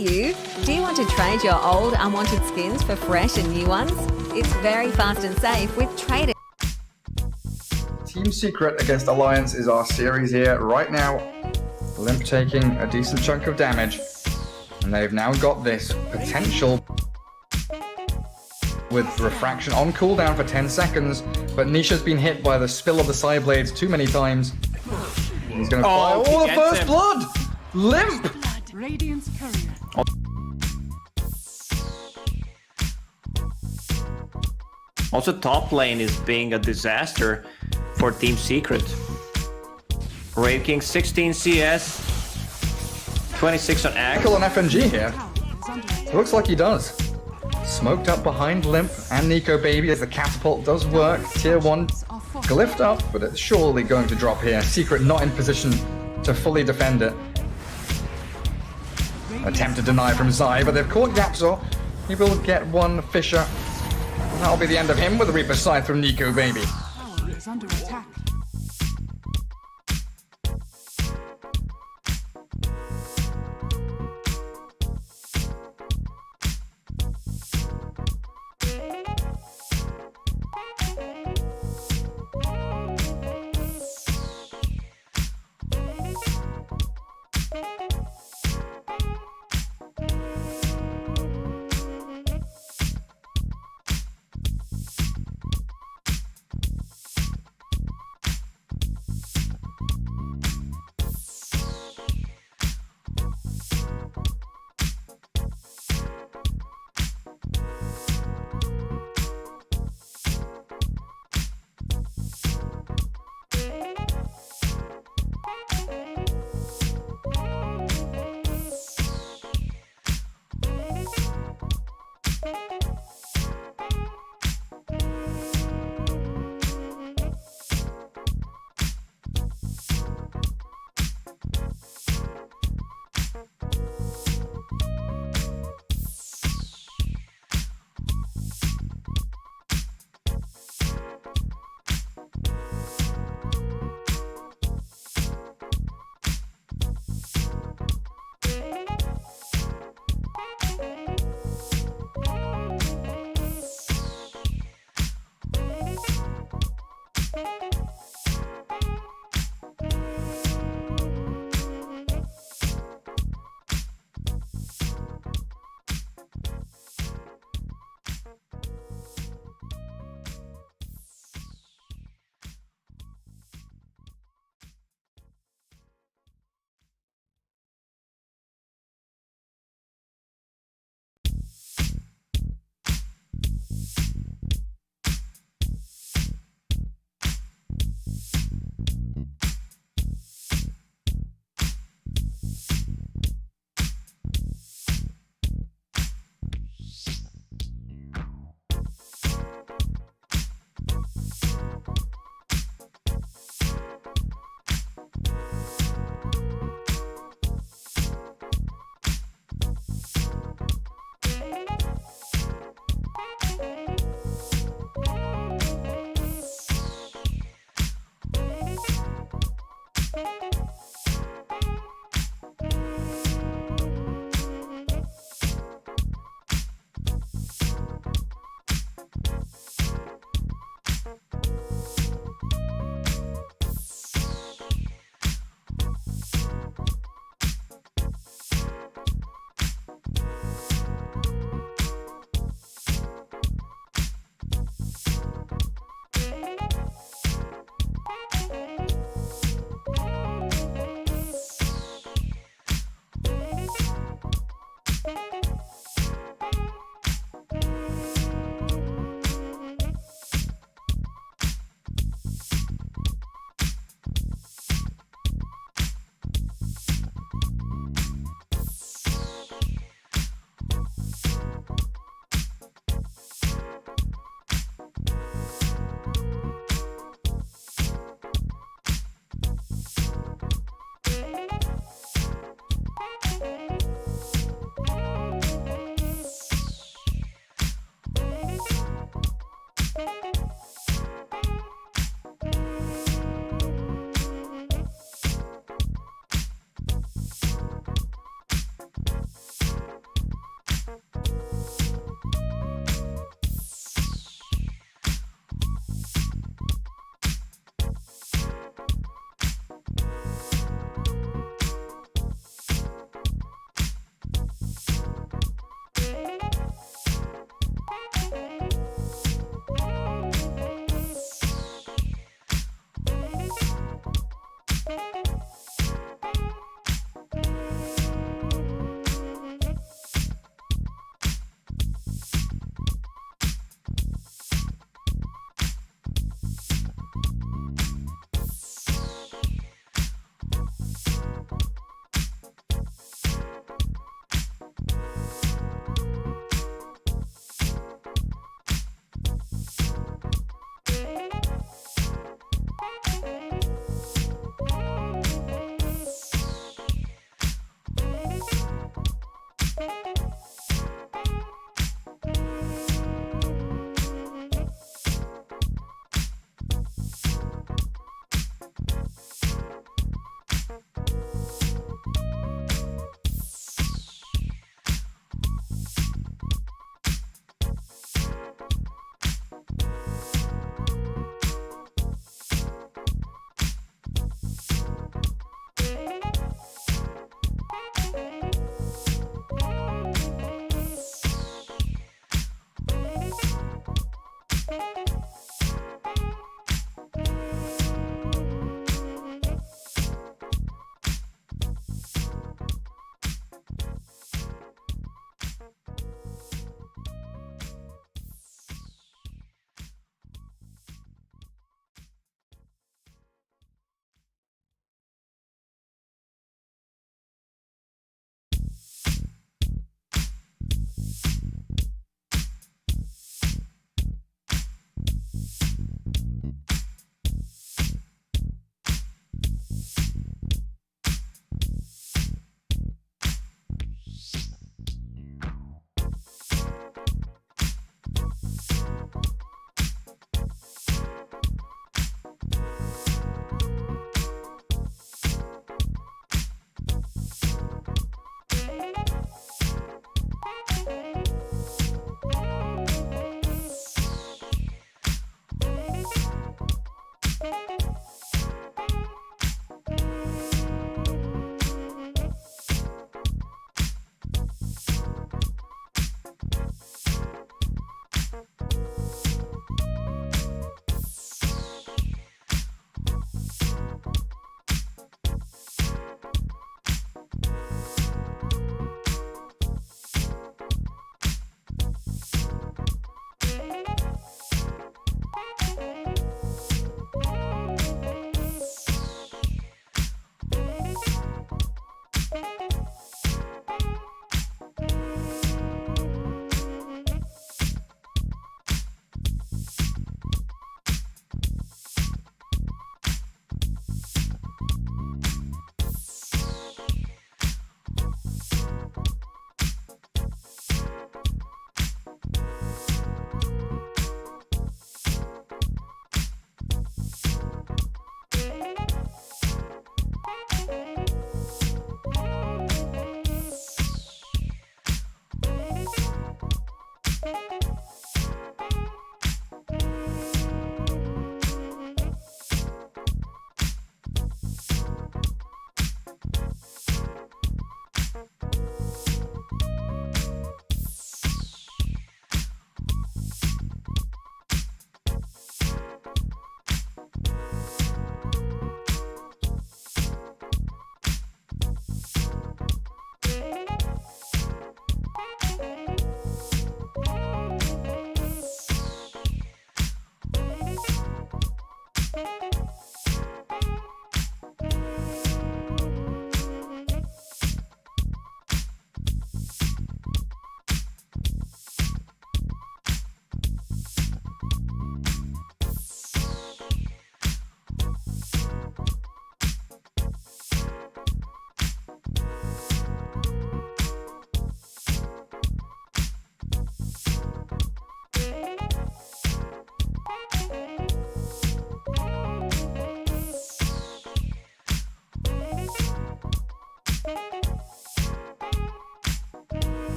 you! Do you want to trade your old unwanted skins for fresh and new ones? It's very fast and safe with Trade. TSpirit against Alliance is our series here. Right now, Limp taking a decent chunk of damage, and they've now got this potential with Refraction on cooldown for 10 seconds, but Nisha's been hit by the spill of the side blades too many times. He's gonna fire. Oh, the first blood! Limp! Radiant's courier. Also, top lane is being a disaster for TSpirit. Raid King 16 CS, 26 on Axe. Kill an FNG here. It looks like he does. Smoked up behind Limp and Nico Baby as the catapult does work. Tier 1 glyphed up, but it's surely going to drop here. Secret not in position to fully defend it. Attempt to deny from Zai, but they've caught Yapzor. He will get one Fisher. That'll be the end of him with a Reaper Scythe from Nico Baby. Tower is under attack.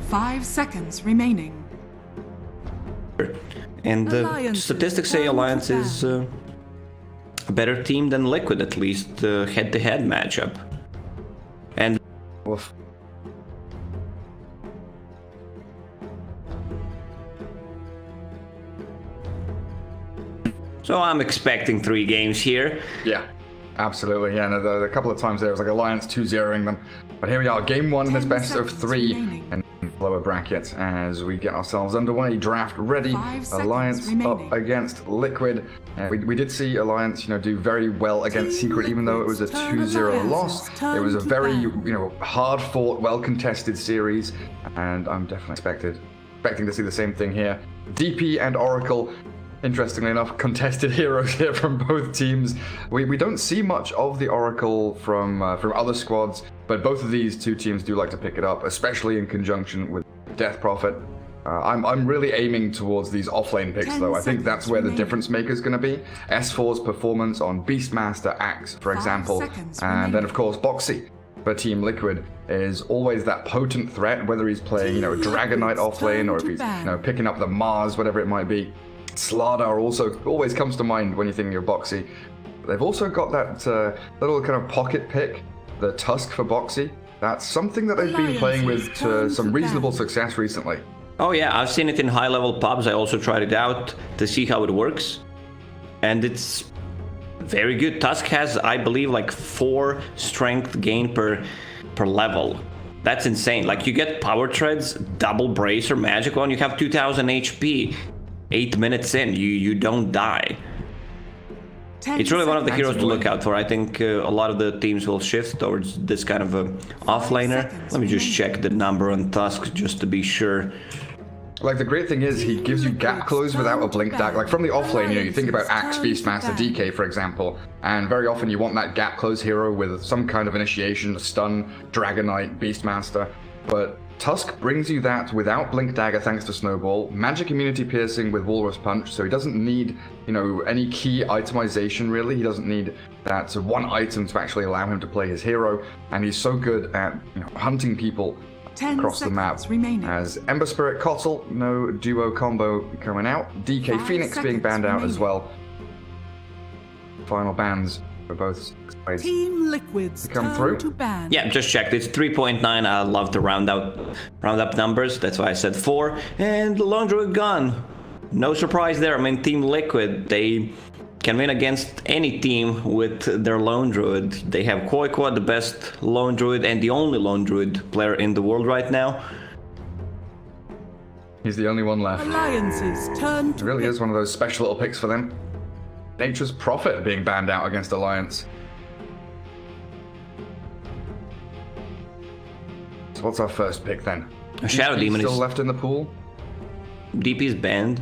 5 seconds remaining. And the Alliance statistics say is Alliance down to is a better team than Liquid, at least head-to-head matchup. And Woof. so I'm expecting 3 games here. Yeah, absolutely. Yeah, no, a couple of times there was like Alliance 2-0ing them. But here we are, game 1 in this 10 best of seconds 3 remaining. and lower bracket as we get ourselves underway. Draft ready. 5 seconds Alliance remaining. up against Liquid. We did see Alliance, do very well against Team Secret, even though it was a Liquid's 2-0 turn loss. turn It was a to very, ban. hard-fought, well-contested series, and I'm definitely expecting to see the same thing here. DP and Oracle. Interestingly enough, contested heroes here from both teams. We don't see much of the Oracle from other squads, but both of these two teams do like to pick it up, especially in conjunction with Death Prophet. I'm really aiming towards these offlane picks, 10 though. I think that's seconds where the remaining. difference maker is going to be. S4's performance on Beastmaster, Axe, for 5 example, seconds and then remaining. of course Boxy for Team Liquid is always that potent threat, whether he's playing, Team Dragon Knight Liquid's offlane, or if turn he's, to ban. picking up the Mars, whatever it might be. Slardar also always comes to mind when you think of Boxy. They've also got that little kind of pocket pick, the Tusk for Boxy. That's something that they've been playing with to some reasonable success recently. Oh yeah, I've seen it in high-level pubs. I also tried it out to see how it works. And it's very good. Tusk has, I believe, like 4 strength gain per level. That's insane. Like, you get power treads, double bracer, magic one, you have 2000 HP. 8 minutes in, you don't die. 10 It's really one of the seconds heroes to look out for. I think a lot of the teams will shift towards this kind of a offlaner. seconds Let me just remaining. check the number on Tusk just to be sure. Like, the great thing is he gives you gap close without a blink dagger. Like, from the offlane, you think about Axe, Beastmaster, DK, for example, and very often you want that gap close hero with some kind of initiation, stun, Dragon Knight, Beastmaster, but Tusk brings you that without blink dagger thanks to Snowball, magic immunity piercing with Walrus Punch, so he doesn't need, any key itemization really. He doesn't need that one item to actually allow him to play his hero, and he's so good at hunting people 10 across the map. seconds remaining. As Ember Spirit Kotl, no duo combo coming out. DK 5 Phoenix being seconds banned out as remaining. well. Final bans for both sides. Team Liquid's Come turn through? to ban. Yeah, just checked. It's 3.9. I love to round up numbers. That's why I said 4. And the Lone Druid gone. No surprise there. I mean, Team Liquid, they can win against any team with their Lone Druid. They have Koikwa, the best Lone Druid and the only Lone Druid player in the world right now. He's the only one left. Alliance's turn It to really pick. is one of those special little picks for them. Nature's Prophet being banned out against Alliance. So what's our first pick then? Shadow DP Demon still is left in the pool? DP's banned.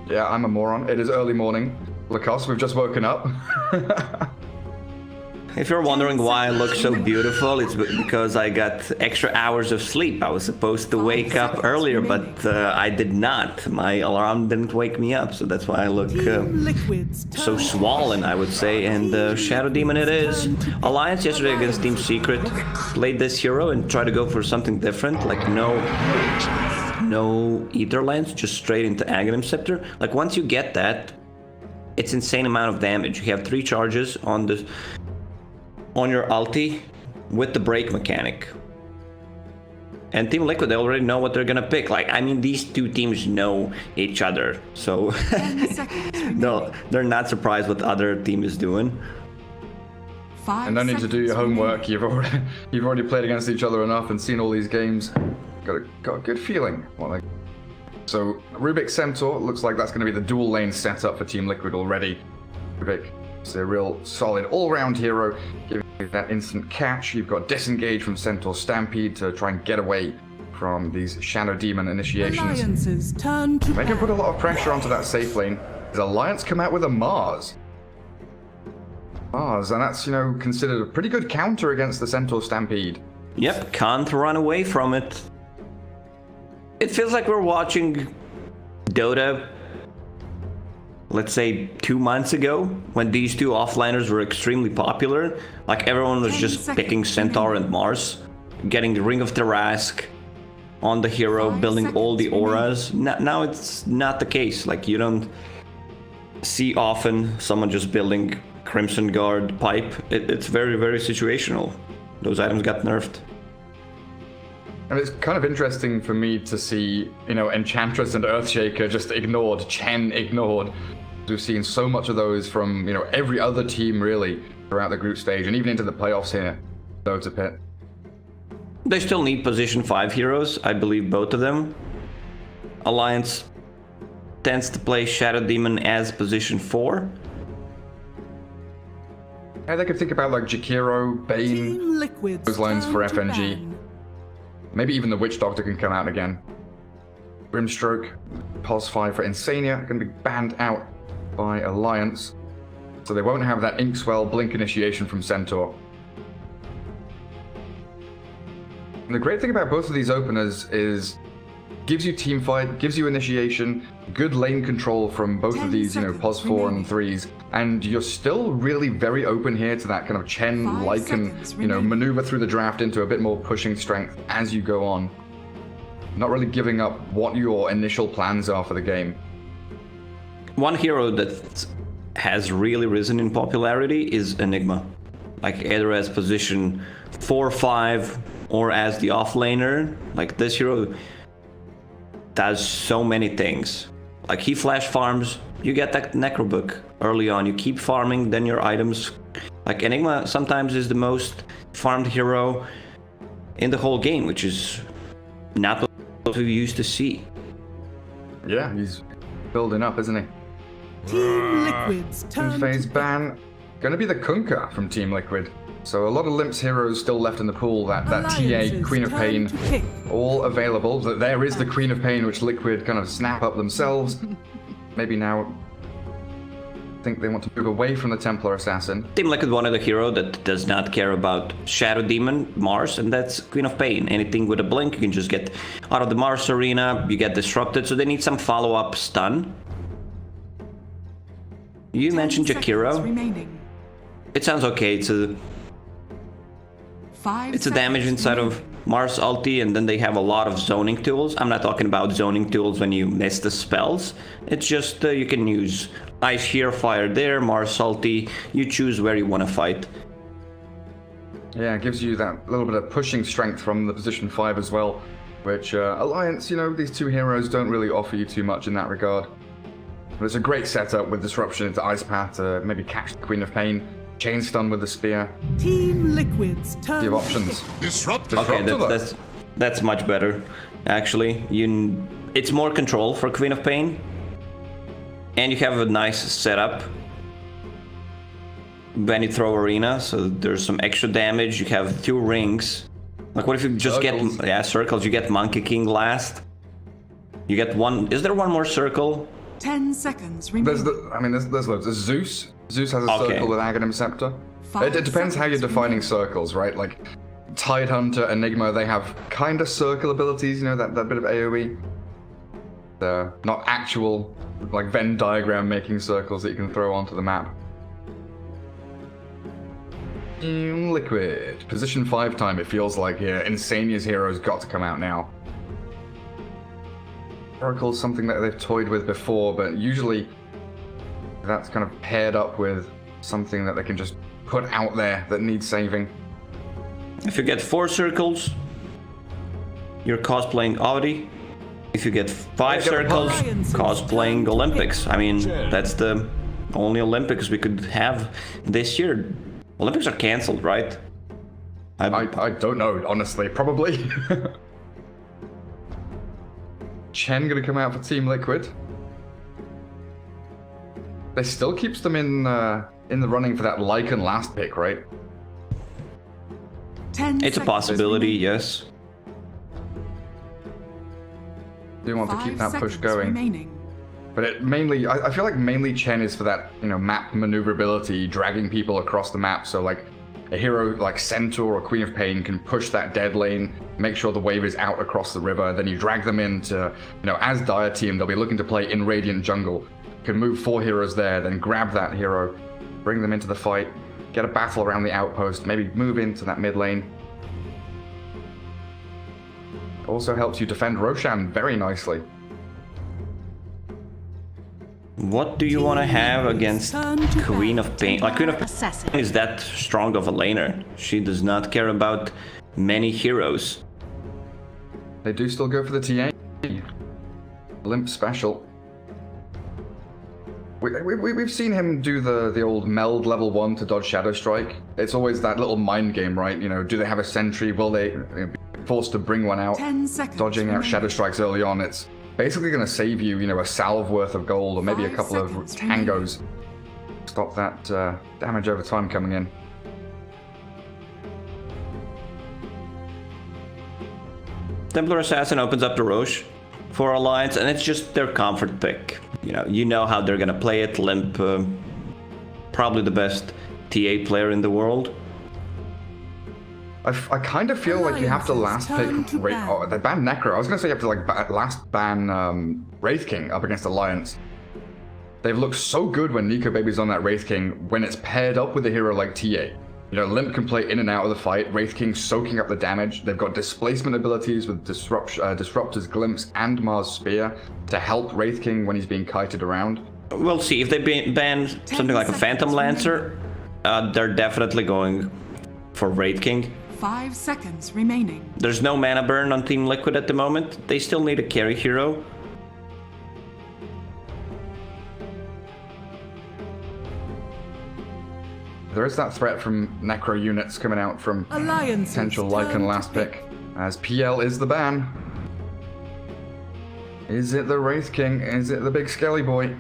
Yeah, I'm a moron. It is early morning. Lacoste, we've just woken up. If you're wondering why I look so beautiful, it's because I got extra hours of sleep. I was supposed to wake up earlier, but I did not. My alarm didn't wake me up, so that's why I look Team Liquid's turn. so swollen, I would say. And Shadow Demon it is. Alliance yesterday against TeamSecret played this hero and tried to go for something different, like no Ether Lens, just straight into Aghanim Scepter. Like, once you get that, it's insane amount of damage. You have 3 charges on your ulti with the break mechanic. And Team Liquid, they already know what they're gonna pick. Like, I mean, these two teams know each other, so 10 seconds remaining. No. they're not surprised what other team is doing. 5 And no need to do your seconds homework. remaining. You've already played against each other enough and seen all these games. Got a good feeling. So Rubik Centaur looks like that's going to be the dual lane setup for Team Liquid already. Rubik is a real solid all-round hero, giving you that instant catch. You've got disengage from Centaur Stampede to try and get away from these Shadow Demon initiations. Alliance's turn to They can put a ban. lot of pressure onto that safe lane. Does Alliance come out with a Mars? And that's, considered a pretty good counter against the Centaur Stampede. Yep, can't run away from it. It feels like we're watching Dota, let's say 2 months ago, when these two offliners were extremely popular. Like, everyone was 10 just seconds picking Centaur remaining. and Mars. getting the Ring of Tarask on the hero, 5 building all the seconds remaining. auras. Now it's not the case. Like, you don't see often someone just building Crimson Guard pipe. It's very, very situational. Those items got nerfed. And it's kind of interesting for me to see, you know, Enchantress and Earthshaker just ignored, Chen ignored. We've seen so much of those from, you know, every other team really throughout the group stage and even into the playoffs here, Dota Pit. They still need position 5 heroes, I believe both of them. Alliance tends to play Shadow Demon as position 4. Yeah, they could think about like Jakiro, Bane, Team Liquid's those lines for turn to FNG. ban. Maybe even the Witch Doctor can come out again. Grimstroke, Pulse 5 for Insania are going to be banned out by Alliance. So they won't have that Inkswell Blink initiation from Centaur. And the great thing about both of these openers is gives you team fight, gives you initiation, good lane control from both 10 of these, you know, seconds pos 4 and remaining. 3s, and you're still really very open here to that kind of Chen 5 Lycan, seconds you know, remaining. maneuver through the draft into a bit more pushing strength as you go on. Not really giving up what your initial plans are for the game. One hero that has really risen in popularity is Enigma. Like, either as position 4 or 5 or as the offlaner. Like, this hero does so many things. Like, he flash farms, you get that necro book early on, you keep farming, then your items. Like, Enigma sometimes is the most farmed hero in the whole game, which is not what we used to see. Yeah, he's building up, isn't he? Team Liquid's turn Phase to ban, gonna be the Kunkka from Team Liquid. So a lot of Limps heroes still left in the pool, that TA, Alliance's Queen of turn Pain, to pick. all available. There is the Queen of Pain, which Liquid kind of snap up themselves. Maybe now think they want to move away from the Templar Assassin. Team Liquid wanted a hero that does not care about Shadow Demon, Mars, and that's Queen of Pain. Anything with a blink, you can just get out of the Mars arena, you get disrupted, so they need some follow-up stun. You 10 mentioned seconds Jakiro. remaining. It sounds okay. It's a 5 damage seconds inside of remaining. Mars ulti, and then they have a lot of zoning tools. I'm not talking about zoning tools when you miss the spells. It's just you can use Ice here, Fire there, Mars ulti. You choose where you want to fight. Yeah, it gives you that little bit of pushing strength from the position 5 as well, which Alliance, you know, these two heroes don't really offer you too much in that regard. But it's a great setup with Disruption into Ice Path to maybe catch the Queen of Pain, Chain Stun with the Spear. Team Liquid's turn You have to options. Disrupt. Okay, Disruptor. that's much better. Actually, it's more control for Queen of Pain, and you have a nice setup when you throw arena. So there's some extra damage. You have 2 rings. Like, what if you just Circles. get circles? You get Monkey King last. You get one. Is there one more circle? 10 seconds There's remaining. there's loads. There's Zeus. Zeus has a Okay. circle with Aghanim Scepter. 5 It depends how you're seconds defining remaining. circles, right? Like Tidehunter, Enigma, they have kind of circle abilities, you know, that bit of AoE. They're not actual, like, Venn diagram making circles that you can throw onto the map. Team Liquid. Position 5 time, it feels like here. Insania's hero's got to come out now. Oracle's something that they've toyed with before, but usually that's kind of paired up with something that they can just put out there that needs saving. If you get 4 circles, you're cosplaying Audi. If you get 5 Yeah, get the circles, Alliance's cosplaying turn to Olympics. I mean, Sure. that's the only Olympics we could have this year. Olympics are cancelled, right? I don't know, honestly. Probably. Chen gonna come out for Team Liquid. They still keeps them in the running for that Lycan last pick, right? 10 It's a seconds possibility, remaining. yes. Do want to keep 5 that push seconds going. remaining. But it mainly, I feel like mainly Chen is for that, you know, map maneuverability, dragging people across the map. So like a hero like Centaur or Queen of Pain can push that dead lane, make sure the wave is out across the river. Then you drag them into, you know, as Dire team, they'll be looking to play in Radiant Jungle. Can move 4 heroes there, then grab that hero, bring them into the fight, get a battle around the outpost, maybe move into that mid lane. Also helps you defend Roshan very nicely. What do you want to have against Queen of Pain? Like, Queen of Pain is that strong of a laner. She does not care about many heroes. They do still go for the TA. Limp special. We've seen him do the old meld level 1 to dodge Shadow Strike. It's always that little mind game, right? You know, do they have a sentry? Will they be forced to bring one out? 10 seconds Dodging out Shadow Strikes early on, it's basically going to save you, you know, a salve worth of gold or maybe a couple of tangos. Stop that damage over time coming in. Templar Assassin opens up the Roche for Alliance, and it's just their comfort pick. You know how they're gonna play it. Limp, probably the best TA player in the world. I kind of feel like you have to last pick... Oh, they banned Necro. I was gonna say you have to like last ban Wraith King up against Alliance. They've looked so good when Nico Baby's on that Wraith King when it's paired up with a hero like TA. You know, Limp can play in and out of the fight, Wraith King soaking up the damage. They've got displacement abilities with Disruptor's Glimpse and Mars Spear to help Wraith King when he's being kited around. We'll see. If they ban something like a Phantom Lancer, they're definitely going for Wraith King. 5 seconds remaining. There's no mana burn on Team Liquid at the moment. They still need a carry hero. There is that threat from Necro units coming out from potential Lycan last pick, as PL is the ban. Is it the Wraith King? Is it the big Skelly boy?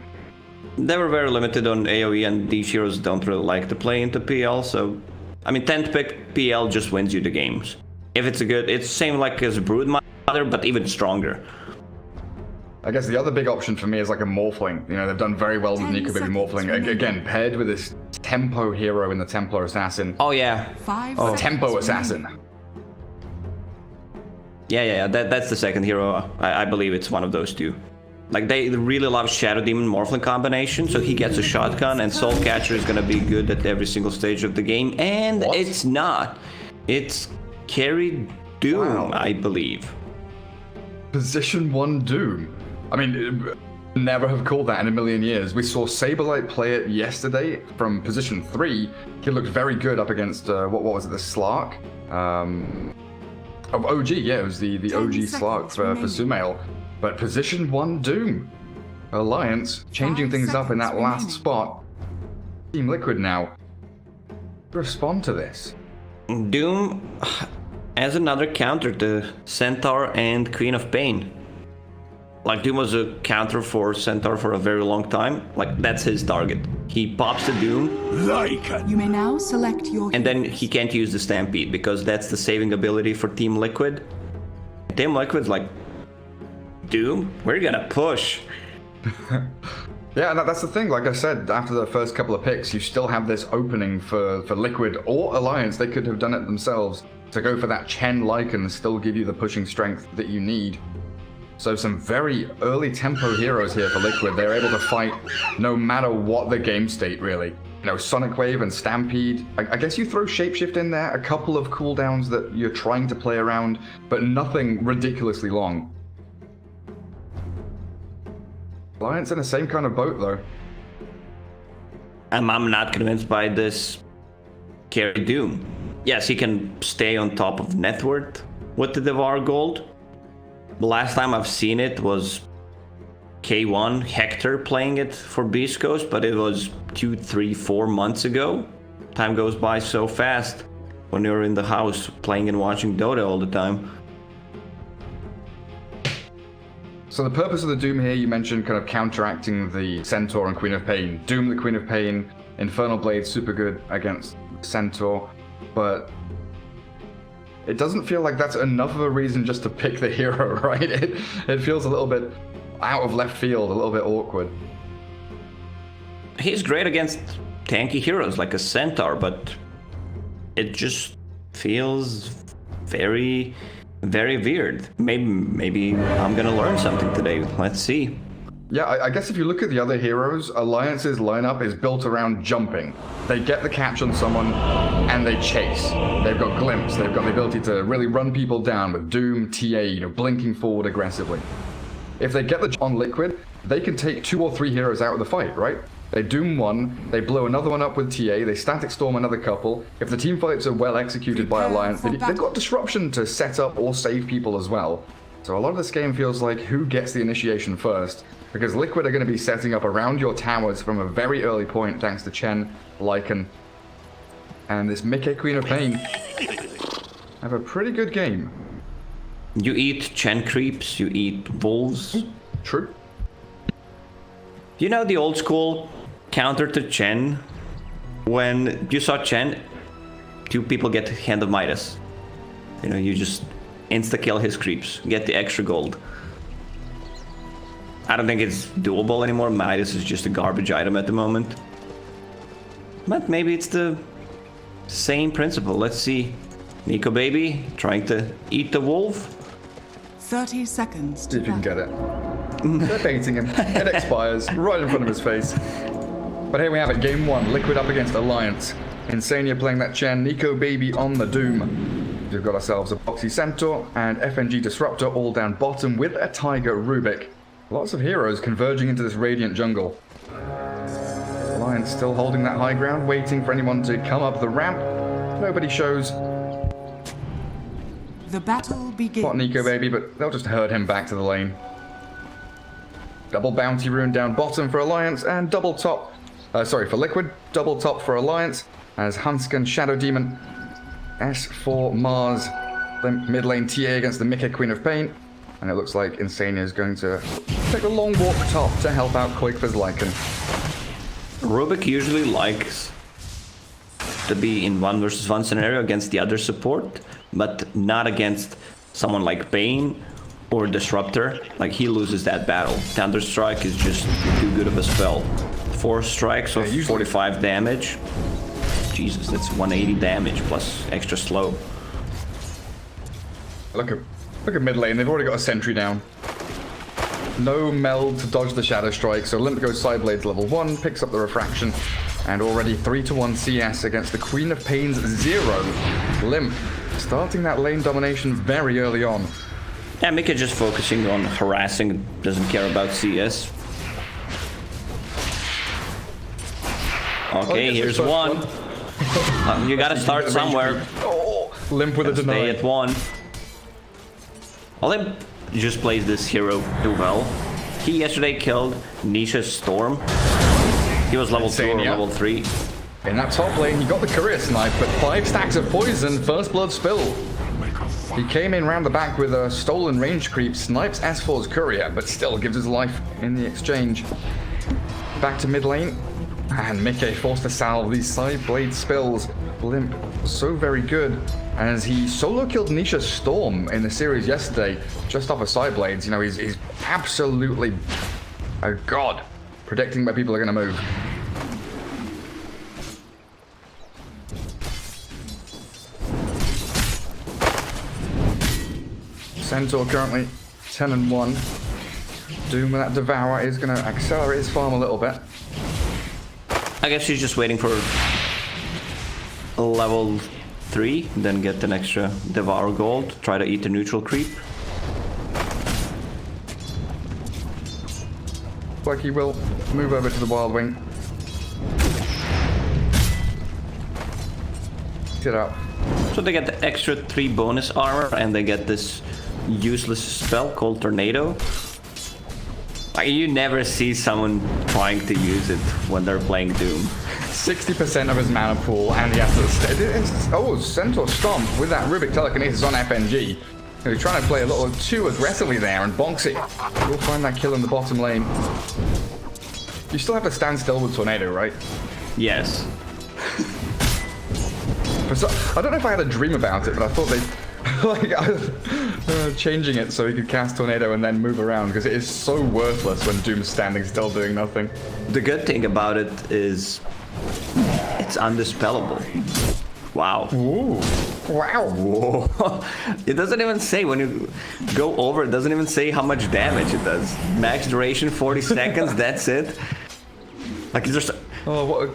They were very limited on AoE, and these heroes don't really like to play into PL, so... I mean, 10th pick PL just wins you the games. If it's a good... It's same like as Broodmother, but even stronger. I guess the other big option for me is like a Morphling. You know, they've done very well with Nico Baby Morphling. Again, paired with this tempo hero in the Templar Assassin. Oh, yeah. Tempo Assassin. Yeah, that's the second hero. I believe it's one of those two. Like, they really love Shadow Demon Morphling combination, so he gets a shotgun, and Soul Catcher is gonna be good at every single stage of the game. And it's not. It's Carry Doom, I believe. Position 1 Doom. I mean, never have called that in a million years. We saw Saberlight play it yesterday from position 3. He looked very good up against, what was it, the Slark? Of OG, yeah, it was the OG Slark for Sumail. But position 1 Doom. Alliance changing things up in that last spot. Team Liquid now. Respond to this. Doom as another counter to Centaur and Queen of Pain. Like, Doom was a counter for Centaur for a very long time. Like, that's his target. He pops the Doom. You may now select your... And then he can't use the Stampede, because that's the saving ability for Team Liquid. Team Liquid's like, Doom, we're gonna push. Yeah, that's the thing. Like I said, after the first couple of picks, you still have this opening for Liquid or Alliance. They could have done it themselves to go for that Chen Lycan and still give you the pushing strength that you need. So some very early tempo heroes here for Liquid. They're able to fight no matter what the game state, really. You know, Sonic Wave and Stampede. I guess you throw Shapeshift in there, a couple of cooldowns that you're trying to play around, but nothing ridiculously long. Alliance in the same kind of boat, though. I'm not convinced by this Carry Doom. Yes, he can stay on top of net worth with the Devour Gold. The last time I've seen it was K1 Hector playing it for Beast Coast, but it was 2, 3, 4 months ago. Time goes by so fast when you're in the house playing and watching Dota all the time. So the purpose of the Doom here, you mentioned kind of counteracting the Centaur and Queen of Pain. Doom the Queen of Pain, Infernal Blade super good against Centaur, but it doesn't feel like that's enough of a reason just to pick the hero, right? It feels a little bit out of left field, a little bit awkward. He's great against tanky heroes like a Centaur, but it just feels very, very weird. Maybe I'm gonna learn something today. Let's see. Yeah, I guess if you look at the other heroes, Alliance's lineup is built around jumping. They get the catch on someone, and they chase. They've got glimpse. They've got the ability to really run people down with Doom, TA, blinking forward aggressively. If they get the on Liquid, they can take 2 or 3 heroes out of the fight, right? They Doom one, they blow another one up with TA, they Static Storm another couple. If the team fights are well executed by Alliance, they've got disruption to set up or save people as well. So a lot of this game feels like who gets the initiation first, because Liquid are going to be setting up around your towers from a very early point thanks to Chen, ViKin, and this Mickey Queen of Pain. Have a pretty good game. You eat Chen creeps, you eat wolves. True. You know the old school counter to Chen? When you saw Chen, 2 people get Hand of Midas. You just insta-kill his creeps, get the extra gold. I don't think it's doable anymore. Midas is just a garbage item at the moment. But maybe it's the same principle. Let's see. Nico Baby trying to eat the wolf. 30 seconds to See if you can get it. They're baiting him. It expires right in front of his face. But here we have it. Game 1. Liquid up against Alliance. Insania playing that Chen. Nico Baby on the Doom. We've got ourselves a Boxy Centaur and FNG Disruptor all down bottom with a Tiger Rubik. Lots of heroes converging into this Radiant jungle. Alliance still holding that high ground, waiting for anyone to come up the ramp. Nobody shows. The battle begins. Spot Nico Baby, but they'll just herd him back to the lane. Double Bounty Rune down bottom for Alliance, and double top... for Liquid. Double top for Alliance, as Hunscan Shadow Demon... S for Mars, then mid lane TA against the Mickey Queen of Pain, and it looks like Insania is going to take a long walk top to help out Quake's ViKin. Rubik usually likes to be in 1 versus 1 scenario against the other support, but not against someone like Bane or Disruptor. Like, he loses that battle. Thunderstrike is just too good of a spell. 4 strikes of 45 damage. Jesus, that's 180 damage plus extra slow. Look at mid lane, they've already got a sentry down. No meld to dodge the Shadow Strike, so Limp goes Sideblades level 1, picks up the Refraction, and already 3-1 CS against the Queen of Pain's 0. Limp starting that lane domination very early on. Yeah, Mika just focusing on harassing, doesn't care about CS. Okay, here's one. You gotta start somewhere. Oh, Limp with a deny. Stay at 1. Limp just plays this hero too well. He yesterday killed Nisha's Storm. He was level 2 or level 3. In that top lane, he got the career snipe, but 5 stacks of poison, first blood spill. He came in round the back with a stolen range creep, snipes S4's courier, but still gives his life in the exchange. Back to mid lane. And Mickey forced to salve these side blade spills. Limp so very good, as he solo killed Nisha's Storm in the series yesterday, just off of side blades. He's absolutely a god, predicting where people are going to move. Centaur currently 10-1. Doom with that Devour is going to accelerate his farm a little bit. I guess she's just waiting for level 3, then get an extra Devour gold, try to eat the neutral creep. Like he will move over to the Wild Wing. Get out. So they get the extra 3 bonus armor, and they get this useless spell called Tornado. Like, you never see someone trying to use it when they're playing Doom. 60% of his mana pool, and he has to... Oh, Centaur Stomp with that Rubik Telekinesis on FNG. He's trying to play a little too aggressively there, and Bonksy will find that kill in the bottom lane. You still have to stand still with Tornado, right? Yes. I don't know if I had a dream about it, but I thought they... changing it so he could cast Tornado and then move around, because it is so worthless when Doom's standing still doing nothing. The good thing about it is it's undispellable. Wow. Ooh. Wow. Whoa. It doesn't even say when you go over, it doesn't even say how much damage it does. Max duration 40 seconds, that's it. Like, is there... Oh, what a...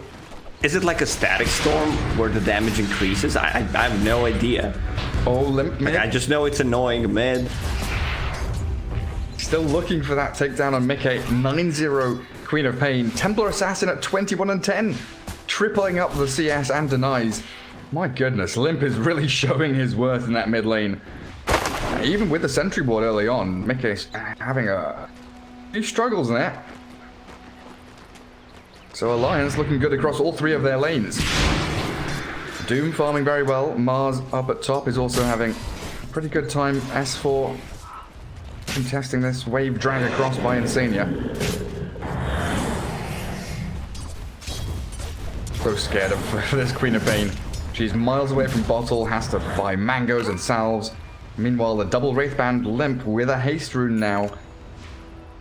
Is it like a static storm where the damage increases? I have no idea. Oh, limp mid. Like, I just know it's annoying mid. Still looking for that takedown on Mickey. 9-0 Queen of Pain. Templar Assassin at 21 and 10. Tripling up the CS and denies. My goodness, Limp is really showing his worth in that mid lane. Even with the sentry ward early on, Mickey's having a few struggles there. So Alliance looking good across all three of their lanes. Doom farming very well. Mars up at top is also having a pretty good time. S4 contesting this wave drag across by Insania. So scared of this Queen of Pain. She's miles away from bottle, has to buy mangoes and salves. Meanwhile, the double Wraithband Limp with a haste rune now.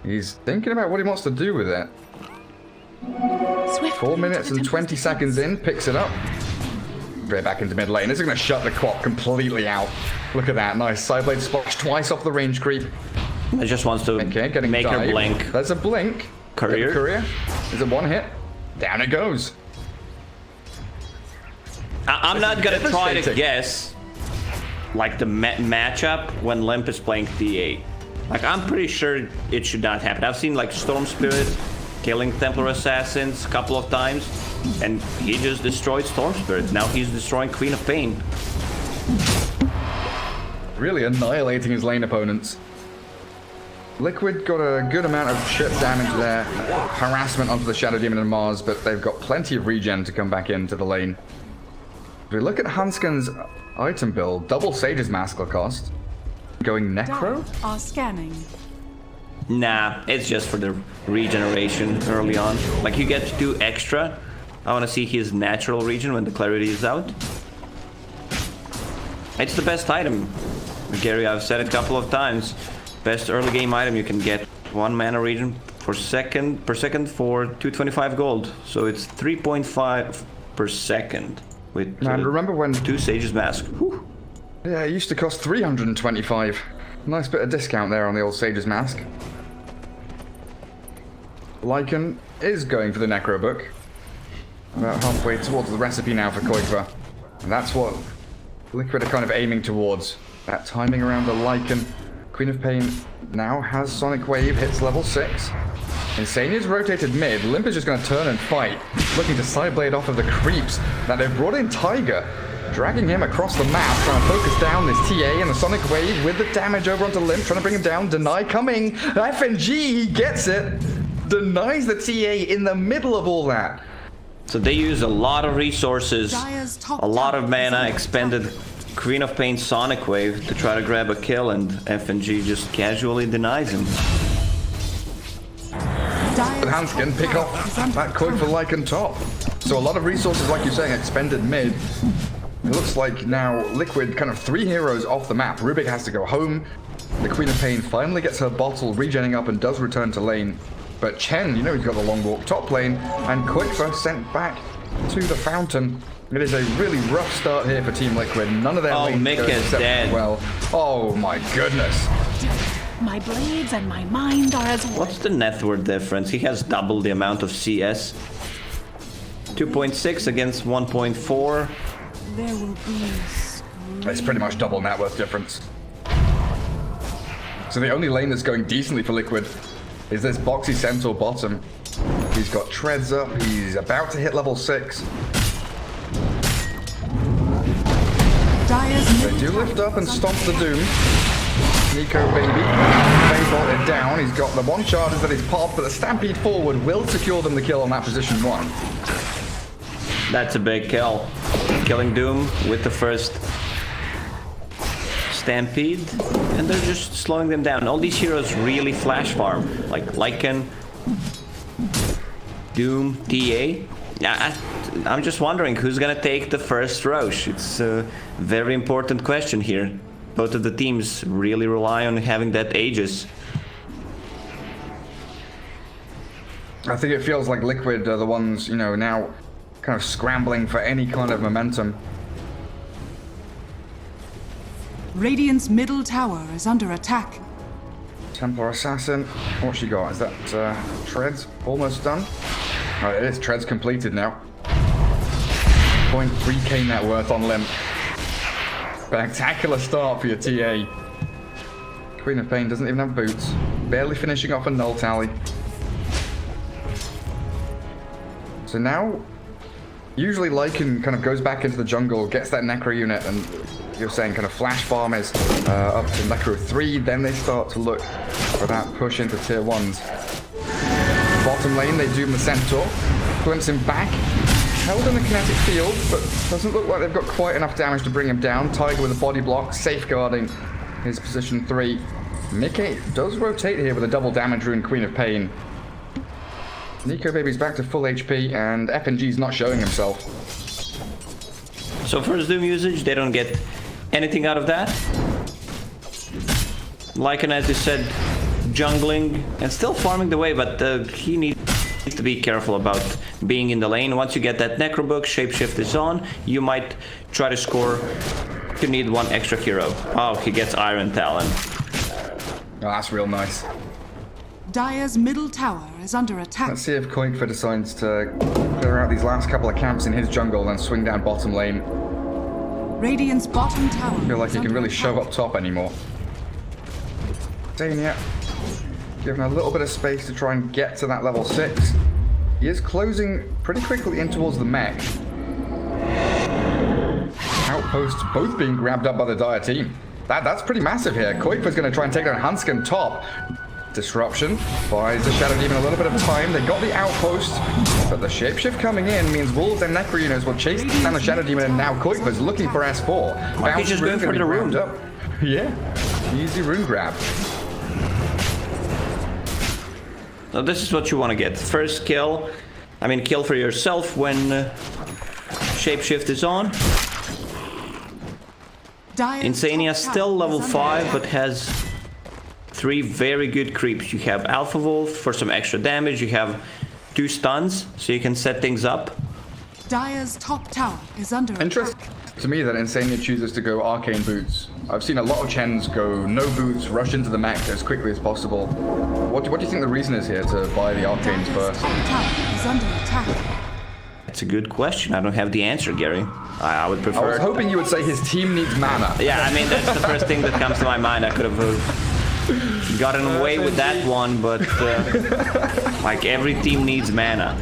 He's thinking about what he wants to do with it. 4 minutes and 20 seconds in, picks it up. Straight back into mid lane. This is going to shut the clock completely out. Look at that, nice Sideblade splash twice off the range creep. It just wants to make her blink. There's a blink. Courier. Courier. Is it one hit? Down it goes. I'm not going to try to guess like the matchup when Limp is playing TA. Like, I'm pretty sure it should not happen. I've seen like Storm Spirit killing Templar Assassins a couple of times, and he just destroyed Storm Spirit. Now he's destroying Queen of Pain. Really annihilating his lane opponents. Liquid got a good amount of chip damage there. Harassment onto the Shadow Demon and Mars, but they've got plenty of regen to come back into the lane. If we look at Hanskin's item build, double Sage's Mask cost. Going Necro? Are scanning. Nah, it's just for the regeneration early on. Like, you get to do extra. I want to see his natural regen when the clarity is out. It's the best item. Gary, I've said it a couple of times. Best early game item you can get. 1 mana regen per second for 225 gold. So it's 3.5 per second. With Man, remember when 2 Sage's Mask. Whew. Yeah, it used to cost 325. Nice bit of discount there on the old Sage's Mask. ViKin is going for the Necro Book. About halfway towards the recipe now for Koikva. And that's what Liquid are kind of aiming towards. That timing around the ViKin. Queen of Pain now has Sonic Wave, hits level 6. Insania's rotated mid. Limp is just going to turn and fight, looking to Sideblade off of the creeps. Now they've brought in Tiger, dragging him across the map, trying to focus down this TA and the Sonic Wave with the damage over onto Limp, trying to bring him down. Deny coming. FNG, he gets it. Denies the TA in the middle of all that. So they use a lot of resources, a lot of mana, expended Queen of Pain Sonic Wave to try to grab a kill, and FNG just casually denies him. But Hanskin pick off that Koik for ViKin top. So a lot of resources, like you're saying, expended mid. It looks like now Liquid kind of 3 heroes off the map. Rubik has to go home. The Queen of Pain finally gets her bottle, regenning up, and does return to lane. But Chen, you know he's got the long walk top lane, and Koikva sent back to the fountain. It is a really rough start here for Team Liquid. None of their lanes Mick go is dead. well. Oh my goodness. My blades and my mind are as one. What's the net worth difference? He has double the amount of CS. 2.6 against 1.4. There will be It's pretty much double net worth difference. So the only lane that's going decently for Liquid is this boxy Centaur bottom. He's got treads up, he's about to hit level 6. They do lift up and stomp the Doom. Nico baby, Fable it down. He's got the 1 charges that he's popped, but the Stampede forward will secure them the kill on that position 1. That's a big kill. Killing Doom with the first Stampede, and they're just slowing them down. All these heroes really flash farm, like ViKin, Doom, TA. I'm just wondering who's gonna take the first Roche. It's a very important question here. Both of the teams really rely on having that Aegis. I think it feels like Liquid are the ones, you know, now kind of scrambling for any kind of momentum. Radiant's middle tower is under attack. Templar Assassin. What's she got? Is that Treads almost done? Oh, it is. Treads completed now. 0.3k net worth on Limp. Spectacular start for your TA. Queen of Pain doesn't even have boots. Barely finishing off a null tally. So now, usually Lycan kind of goes back into the jungle, gets that Necro unit, and you're saying kind of flash farm is up to Necro 3, then they start to look for that push into tier 1s. Bottom lane, they doom the Centaur, glimpse him back, held in the kinetic field, but doesn't look like they've got quite enough damage to bring him down. Tiger with a body block, safeguarding his position 3. Mickey does rotate here with a double damage rune, Queen of Pain. Nico Baby's back to full HP, and FNG's not showing himself. So first doom usage, they don't get anything out of that. Lycan, as you said, jungling and still farming the way, but he needs to be careful about being in the lane. Once you get that Necrobook, Shapeshift is on, you might try to score. You need one extra hero. Oh, he gets Iron Talon. Oh, that's real nice. Dire's middle tower is under attack. Let's see if Koikfa decides to clear out these last couple of camps in his jungle and swing down bottom lane. Radiant's bottom tower. I feel like he can really show up top anymore. Dania, given a little bit of space to try and get to that level 6. He is closing pretty quickly in towards the mech. Outposts both being grabbed up by the Dire team. That's pretty massive here. Koikfa's going to try and take down Hanskin top. Disruption buys the Shadow Demon a little bit of time. They got the outpost, but the shapeshift coming in means Wolves and Necro units will chase down the Shadow Demon, and now Koikfa's looking for S4. Bounce just going for the rune. Up. Yeah, easy rune grab. So this is what you want to get. First kill. I mean, kill for yourself when shapeshift is on. Insania still level 5, but has 3 very good creeps. You have Alpha Wolf for some extra damage. You have 2 stuns, so you can set things up. Dire's top tower is under attack. Interesting to me that Insania chooses to go Arcane Boots. I've seen a lot of Chens go no boots, rush into the mech as quickly as possible. What do you think the reason is here to buy the Arcanes first? Top tower is under attack. That's a good question. I don't have the answer, Gary. I would prefer... I was hoping you would say his team needs mana. Yeah, I mean, that's the first thing that comes to my mind. I could have gotten away with that one, but like every team needs mana.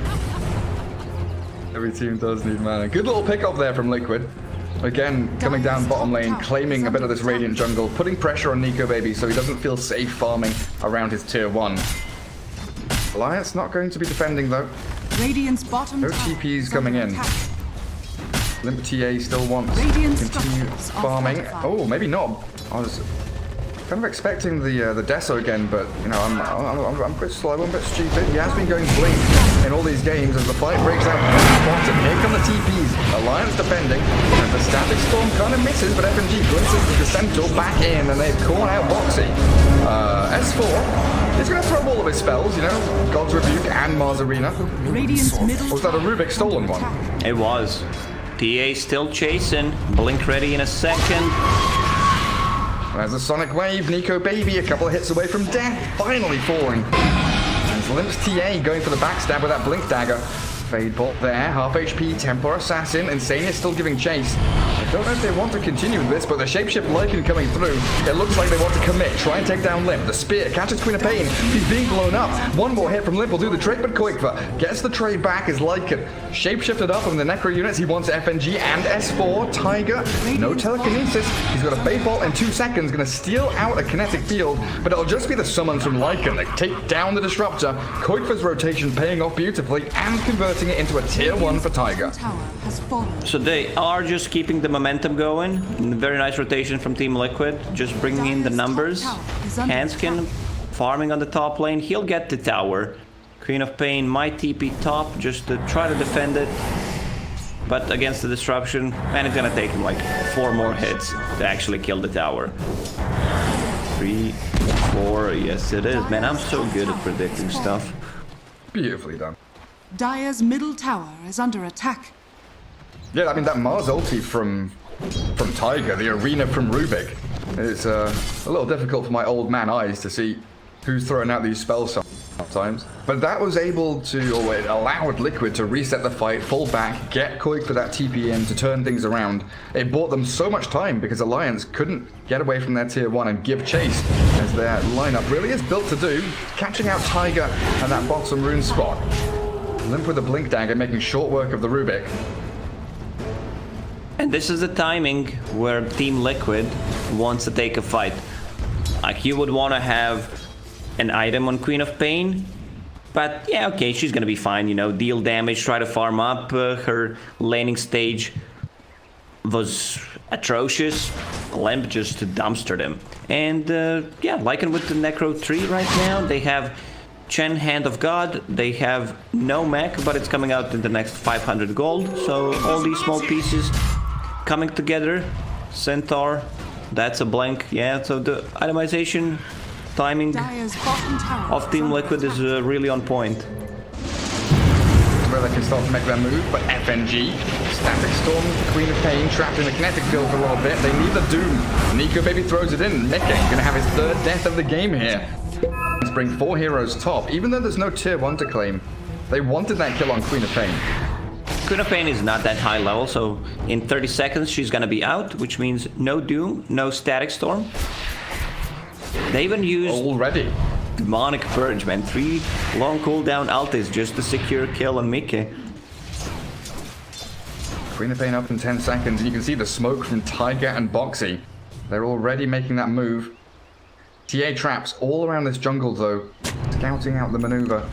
Every team does need mana. Good little pickup there from Liquid. Again, coming down bottom lane, claiming a bit of this Radiant jungle, putting pressure on Nico Baby so he doesn't feel safe farming around his tier 1. Alliance not going to be defending though. Radiant's bottom No tower TPs is coming under in. attack. Limp TA still wants to Radiant continue structures are farming. fortified. Oh, maybe not. I was kind of expecting the Deso again, but you know, I'm a bit slow, I'm a bit stupid. He has been going blink in all these games as the fight breaks out from the bottom. Here come the TPs. Alliance defending, and the Static Storm kind of misses, but FNG glimpses the Centaur back in, and they've caught out Boxy. S4 is going to throw all of his spells, you know, God's Rebuke and Mars Arena. Radiant's middle Was that a tower Rubik is stolen under one? attack. It was. TA still chasing. Blink ready in a second. There's a Sonic Wave, Nico Baby a couple of hits away from death, finally falling. And Limp's TA going for the backstab with that Blink Dagger. Fade Bolt there, half HP, Templar Assassin, Insania still giving chase. I don't know if they want to continue with this, but the Shapeshift Lycan coming through. It looks like they want to commit, try and take down Limp. The Spear catches Queen of Pain, he's being blown up. One more hit from Limp will do the trick, but Koikfa gets the trade back as Lycan shapeshifted up on the Necro units. He wants FNG and S4. Tiger, no telekinesis. He's got a Fade Bolt in 2 seconds, gonna steal out a kinetic field, but it'll just be the summons from Lycan that take down the Disruptor. Koikfa's rotation paying off beautifully and converting it into a tier 1 for Tiger. Tower has fallen. So they are just keeping the momentum going. Very nice rotation from Team Liquid. Just bringing in the numbers. Hanskin farming on the top lane. He'll get the tower. Queen of Pain might TP top just to try to defend it. But against the disruption, man, it's gonna take him like 4 more hits to actually kill the tower. 3, 4, yes it is. Man, I'm so good at predicting stuff. Beautifully done. Dire's middle tower is under attack. Yeah, I mean that Mars ulti from Tiger, the arena from Rubik. It's a little difficult for my old man eyes to see who's throwing out these spells sometimes. But that was able to, or it allowed Liquid to reset the fight, fall back, get Koig for that TP in to turn things around. It bought them so much time because Alliance couldn't get away from their tier 1 and give chase, as their lineup really is built to do, catching out Tiger and that bottom rune spot. Limp with a Blink Dagger, making short work of the Rubik. And this is the timing where Team Liquid wants to take a fight. Like, you would want to have an item on Queen of Pain, but yeah, okay, she's gonna be fine, you know, deal damage, try to farm up. Her laning stage was atrocious. Limp just dumpstered him. And yeah, Lycan with the Necro 3 right now. They have Chen, Hand of God. They have no mech, but it's coming out in the next 500 gold. So all these small pieces coming together. Centaur, that's a blank. Yeah, so the itemization timing of Team Liquid is really on point. Where they can start to make their move, but FNG, Static Storm, Queen of Pain, trapped in the kinetic field for a little bit. They need the Doom. Nico Baby throws it in. Mickey gonna have his third death of the game here. Let's bring 4 heroes top, even though there's no tier 1 to claim. They wanted that kill on Queen of Pain. Queen of Pain is not that high level, so in 30 seconds she's gonna be out, which means no Doom, no Static Storm. They even used already Demonic Purge, man. 3 long cooldown ultis just to secure kill on Mickey. Queen of Pain up in 10 seconds. You can see the smoke from Tiger and Boxy. They're already making that move. TA traps all around this jungle though, scouting out the maneuver.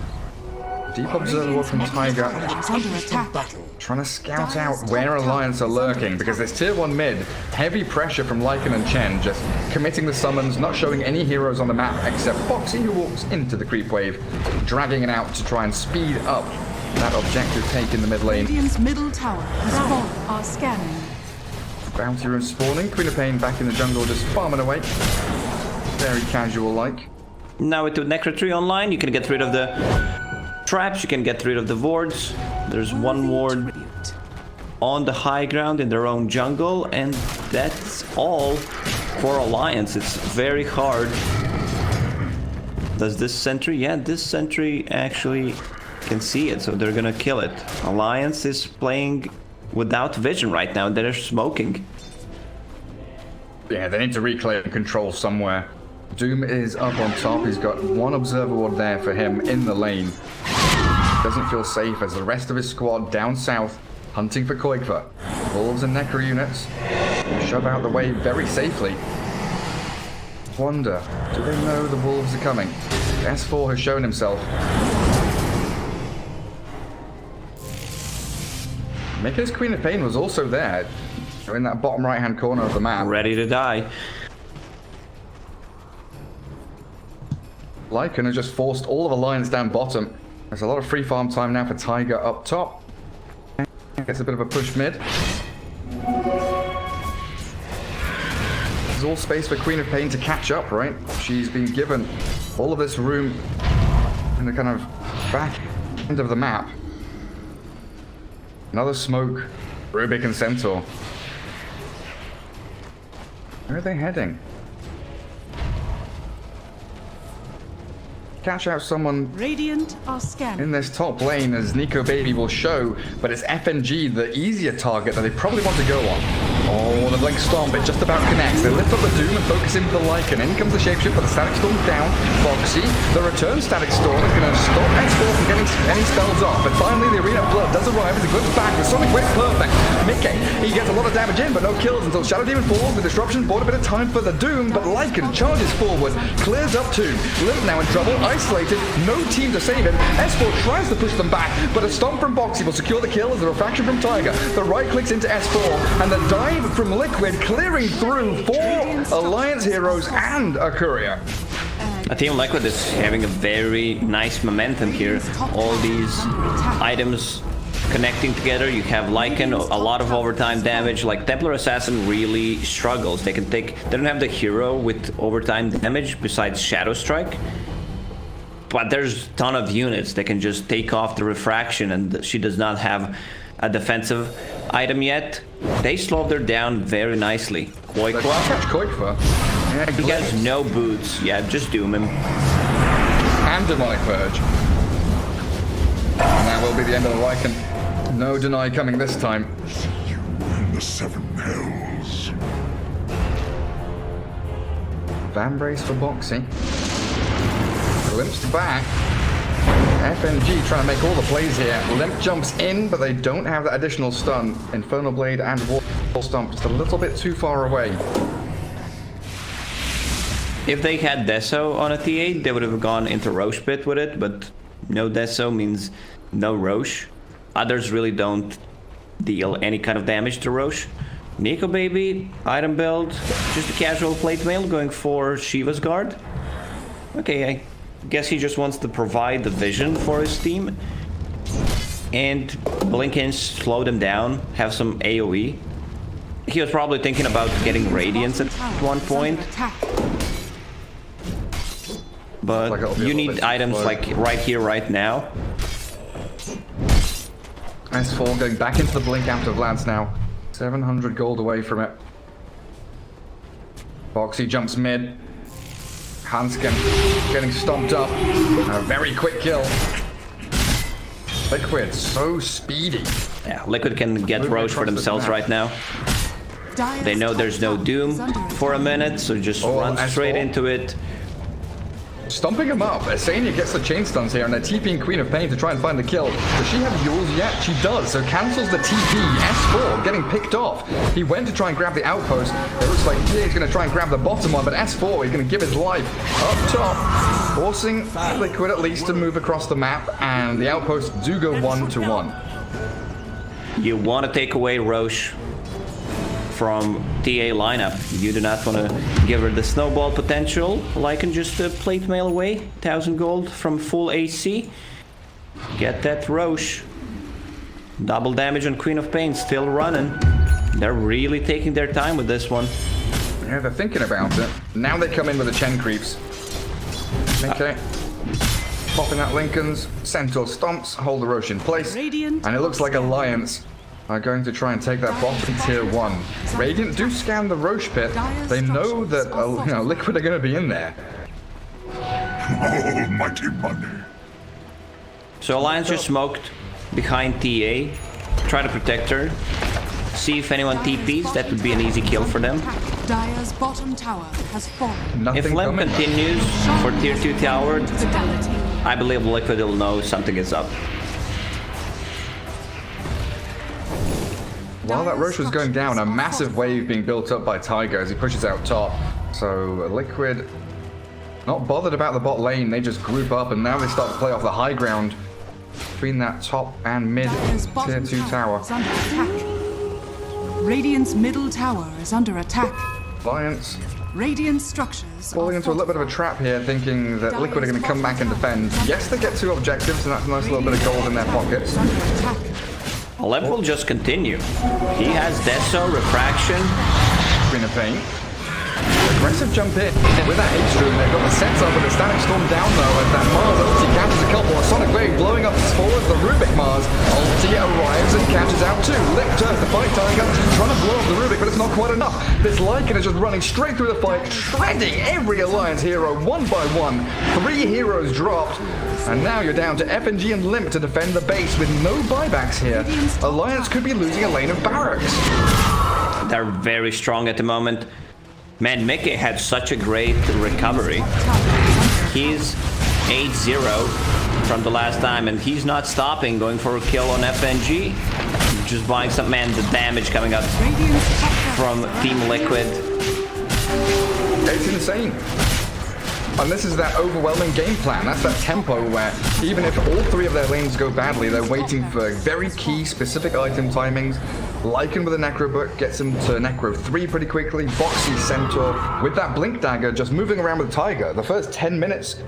Deep observer from Tiger, trying to scout out where Alliance are lurking, because there's tier 1 mid, heavy pressure from Lycan and Chen, just committing the summons, not showing any heroes on the map except Boxy, who walks into the creep wave, dragging it out to try and speed up that objective take in the mid lane. Radiant's middle tower has fallen. Are scanning. Bounty room spawning, Queen of Pain back in the jungle, just farming away. Very casual-like. Now with the Necro 3 online, you can get rid of the traps, you can get rid of the wards. There's one ward on the high ground in their own jungle, and that's all for Alliance. It's very hard. Does this sentry? Yeah, this sentry actually can see it, so they're gonna kill it. Alliance is playing without vision right now. They're smoking. Yeah, they need to reclaim control somewhere. Doom is up on top. He's got 1 observer ward there for him in the lane. Doesn't feel safe as the rest of his squad down south hunting for Koigfa. Wolves and Necro units shove out the way very safely. Wonder, do they know the Wolves are coming? S4 has shown himself. Mickey's Queen of Pain was also there, in that bottom right hand corner of the map. Ready to die. Lycan has just forced all of Alliance down bottom. There's a lot of free farm time now for Tiger up top. Gets a bit of a push mid. There's all space for Queen of Pain to catch up, right? She's been given all of this room in the kind of back end of the map. Another smoke. Rubik and Centaur. Where are they heading? Catch out someone Radiant are scanning. in this top lane, as Nico Baby will show, but it's FNG, the easier target that they probably want to go on. Oh, the Blink Stomp, it just about connects. They lift up the Doom and focus into the Lycan. In comes the Shapeshift, but the Static Storm down. Boxy, the return Static Storm is going to stop S4 from getting any spells off, but finally the Arena of Blood does arrive as it glips back with Sonic Wave perfect. Mickey, he gets a lot of damage in, but no kills until Shadow Demon falls. The disruption bought a bit of time for the Doom, but Lycan charges forward, clears up 2. Limp now in trouble, isolated, no team to save him. S4 tries to push them back, but a stomp from Boxy will secure the kill as the refraction from Tiger. The right clicks into S4, and the dive from Liquid clearing through 4 Alliance heroes and a courier. Team Liquid is having a very nice momentum here. All these items connecting together. You have Lycan, a lot of overtime damage. Like Templar Assassin really struggles. They don't have the hero with overtime damage besides Shadow Strike. But there's a ton of units that can just take off the refraction, and she does not have a defensive item yet. They slowed her down very nicely. Catch Koigfa. Yeah, He has no boots. Yeah, just doom him. And Demonic Purge. And that will be the end of the Lycan. No deny coming this time. In the seven hells. Vambrace for Boxy. Glimpsed back. FNG trying to make all the plays here. Limp jumps in, but they don't have that additional stun. Infernal Blade and Wall Stomp just a little bit too far away. If they had Deso on a T8, they would have gone into Roche Pit with it, but no Deso means no Roche. Others really don't deal any kind of damage to Roche. Nico Baby, item build, just a casual plate mail going for Shiva's Guard. Okay, I guess he just wants to provide the vision for his team. And Blinkin slow them down, have some AoE. He was probably thinking about getting Radiance at one point. But you need items like right here, right now. S4 going back into the Blink after Vlad's now. 700 gold away from it. Boxy jumps mid. Hanskin getting stomped up. A very quick kill. Liquid, so speedy. Yeah, Liquid can get Roche for themselves right now. They know there's no Doom for a minute, so just run straight into it. Stomping him up. Asania gets the chain stuns here, and they're TPing Queen of Pain to try and find the kill. Does she have yours yet? She does, so cancels the TP. S4 getting picked off. He went to try and grab the outpost. It looks like he's going to try and grab the bottom one, but S4 is going to give his life up top, forcing Liquid at least to move across the map, and the outposts do go 1-1. You want to take away Roche from TA lineup. You do not want to give her the snowball potential. Lycan just plate mail away. 1000 gold from full AC. Get that Roche. Double damage on Queen of Pain, still running. They're really taking their time with this one. Yeah, they're thinking about it. Now they come in with the Chen creeps. Okay. Popping out Lincolns. Centaur stomps, hold the Roche in place. And it looks like Alliance are going to try and take that bottom tier 1. Radiant do scan the Roche pit. They know that Liquid are going to be in there. Almighty money. So Alliance just smoked behind TA. Try to protect her. See if anyone TPs. That would be an easy kill for them. Dire's bottom tower has fallen. Nothing If Limp continues for tier 2 tower, I believe Liquid will know something is up. While that Roche was going down, a massive wave being built up by Tiger as he pushes out top. So Liquid not bothered about the bot lane, they just group up and now they start to play off the high ground between that top and mid tier 2 tower. Radiant's middle tower is under attack. Alliance Radiant structures falling into a little bit of a trap here, thinking that Liquid are going to come back and defend. Yes, they get 2 objectives and that's a nice little bit of gold in their pockets. Limp will just continue. He has Deso, Refraction. Queen of Pain. Aggressive jump in with that H-Room. They've got the sets up with the Static Storm down though, as that Mars ulti catches a couple. A Sonic Wave blowing up forward the Rubik Mars. Ulti arrives and catches out too. Lip turns to fight Tiger, trying to blow up the Rubik, but it's not quite enough. This Lycan is just running straight through the fight, shredding every Alliance hero one by one. 3 heroes dropped. And now you're down to FNG and Limp to defend the base with no buybacks here. Alliance could be losing a lane of barracks. They're very strong at the moment. Man, Mickey had such a great recovery. He's 8-0 from the last time, and he's not stopping, going for a kill on FNG. Just buying some, man, the damage coming up from Team Liquid. It's insane. And this is that overwhelming game plan. That's that tempo where even if all 3 of their lanes go badly, they're waiting for very key specific item timings. Lycan with a Necro Book gets him to Necro 3 pretty quickly. Boxy Centaur with that Blink Dagger just moving around with Tiger. The first 10 minutes,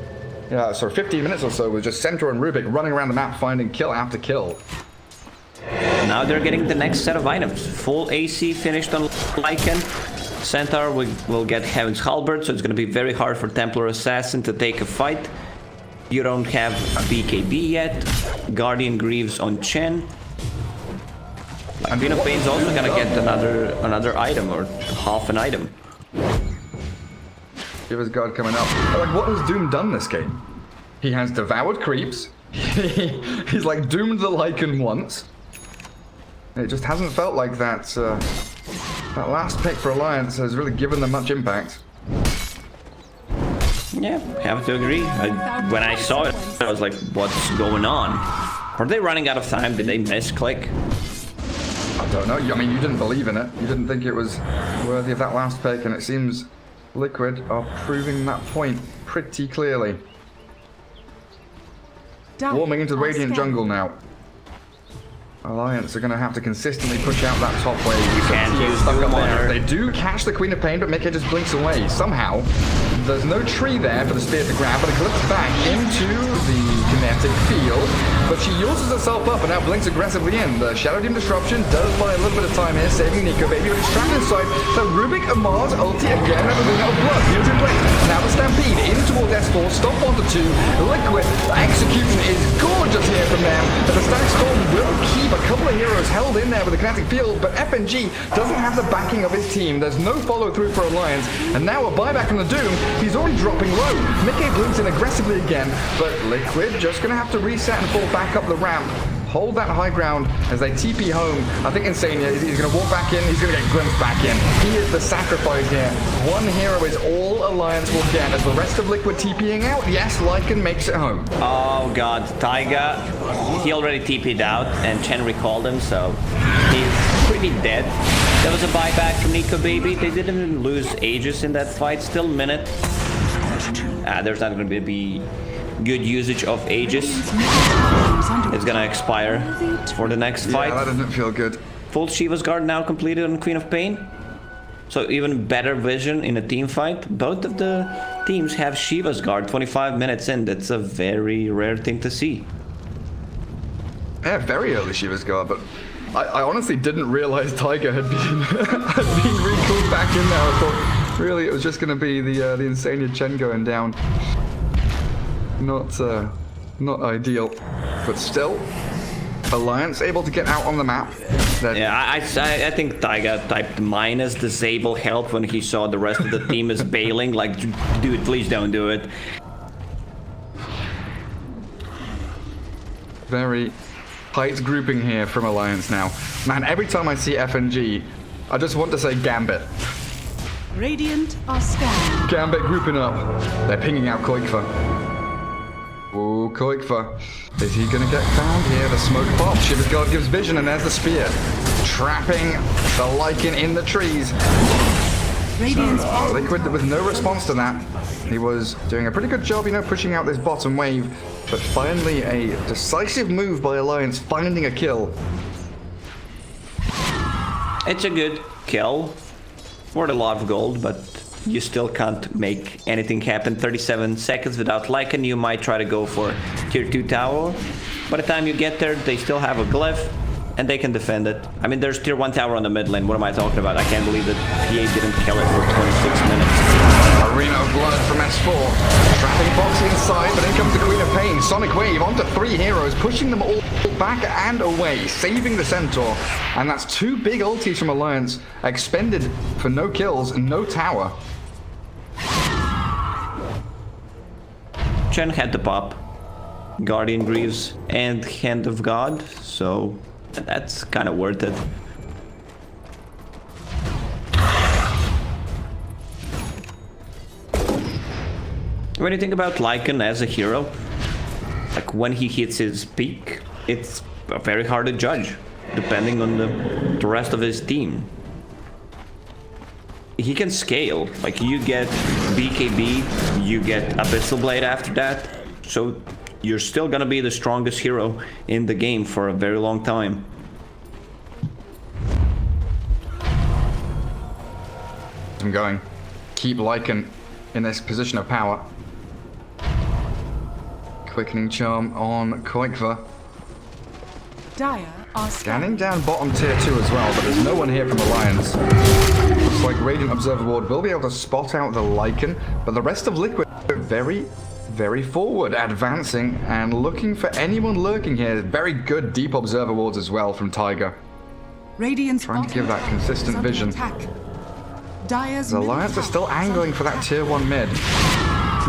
15 minutes or so was just Centaur and Rubik running around the map finding kill after kill. Now they're getting the next set of items. Full AC finished on Lycan. Centaur will get Heaven's Halberd, so it's going to be very hard for Templar Assassin to take a fight. You don't have a BKB yet. Guardian Greaves on Chen. And Queen of Pain's also going to get another item, or half an item. Shiva's Guard coming up. But, like, what has Doom done this game? He has devoured creeps. He's like doomed the Lycan once. It just hasn't felt like that. That last pick for Alliance has really given them much impact. Yeah, have to agree. When I saw it, I was like, what's going on? Are they running out of time? Did they misclick? I don't know. I mean, you didn't believe in it. You didn't think it was worthy of that last pick, and it seems Liquid are proving that point pretty clearly. Warming into the Radiant jungle now. Alliance are going to have to consistently push out that top wave. Can't use stuck up Doom there. They do catch the Queen of Pain, but Mickey just blinks away. Somehow, there's no tree there for the spear to grab, but it clips back into the kinetic field. But she uses herself up and now blinks aggressively in. The Shadow Demon Disruption does buy a little bit of time here, saving Nico Baby, but it's trapped inside. So Rubik and Mars ulti again, and the out of blood. Here's in place. Now the Stampede in towards S4, stop onto 2. Liquid execution is gorgeous here from them. But the Static Storm will keep a couple of heroes held in there with the kinetic field, but FNG doesn't have the backing of his team. There's no follow-through for Alliance, and now a buyback from the Doom. He's already dropping low. Mickey blinks in aggressively again, but Liquid just going to have to reset and fall back up the ramp. Hold that high ground as they TP home. I think Insania, he's going to walk back in. He's going to get glimpsed back in. He is the sacrifice here. One hero is all Alliance will get as the rest of Liquid TPing out. Yes, Lycan makes it home. Oh god, Taiga, he already TP'd out and Chen recalled him, so he's pretty dead. There was a buyback from Nico Baby. They didn't even lose Aegis in that fight. Still minute. There's not going to be good usage of Aegis. It's gonna expire for the next fight. Yeah, that doesn't feel good. Full Shiva's Guard now completed on Queen of Pain. So even better vision in a team fight. Both of the teams have Shiva's Guard 25 minutes in. That's a very rare thing to see. Yeah, very early Shiva's Guard, but I honestly didn't realize Tiger had been recalled back in there. I thought really it was just gonna be the Insania Chen going down. Not ideal, but still, Alliance able to get out on the map. Yeah, I think Taiga typed minus disable help when he saw the rest of the team is bailing. Like, dude, please don't do it. Very tight grouping here from Alliance now. Man, every time I see FNG, I just want to say Gambit. Radiant are scanning. Gambit grouping up. They're pinging out Koikfa. Ooh, Koikfa. Is he gonna get found here? The smoke pops. Shiva's Guard gives vision, and there's the spear. Trapping the Lycan in the trees. Liquid with no response to that. He was doing a pretty good job, you know, pushing out this bottom wave. But finally, a decisive move by Alliance, finding a kill. It's a good kill for the lot of gold, but you still can't make anything happen. 37 seconds without Lycan. You might try to go for tier 2 tower. By the time you get there, they still have a glyph and they can defend it. I mean, there's tier 1 tower on the mid lane. What am I talking about? I can't believe that PA didn't kill it for 26 minutes. Arena of Blood from S4. Trapping Foxy inside, but in comes the Queen of Pain. Sonic Wave onto 3 heroes, pushing them all back and away, saving the Centaur. And that's 2 big ultis from Alliance, expended for no kills and no tower. Chen had to pop Guardian Greaves and Hand of God, so that's kind of worth it. When you think about Lycan as a hero, like when he hits his peak, it's very hard to judge, depending on the rest of his team. He can scale, like you get BKB, you get Abyssal Blade after that, so you're still gonna be the strongest hero in the game for a very long time. I'm going. Keep Lycan in this position of power. Quickening Charm on Koikfa. Dire are Scanning down bottom tier 2 as well, but there's no one here from Alliance. Looks like Radiant Observer Ward will be able to spot out the Lycan, but the rest of Liquid are very, very forward, advancing and looking for anyone lurking here. Very good deep Observer Wards as well from Tiger. Radiant's Trying to give that consistent vision. Dire's The middle Alliance are tower still is angling under for that attack. tier 1 mid.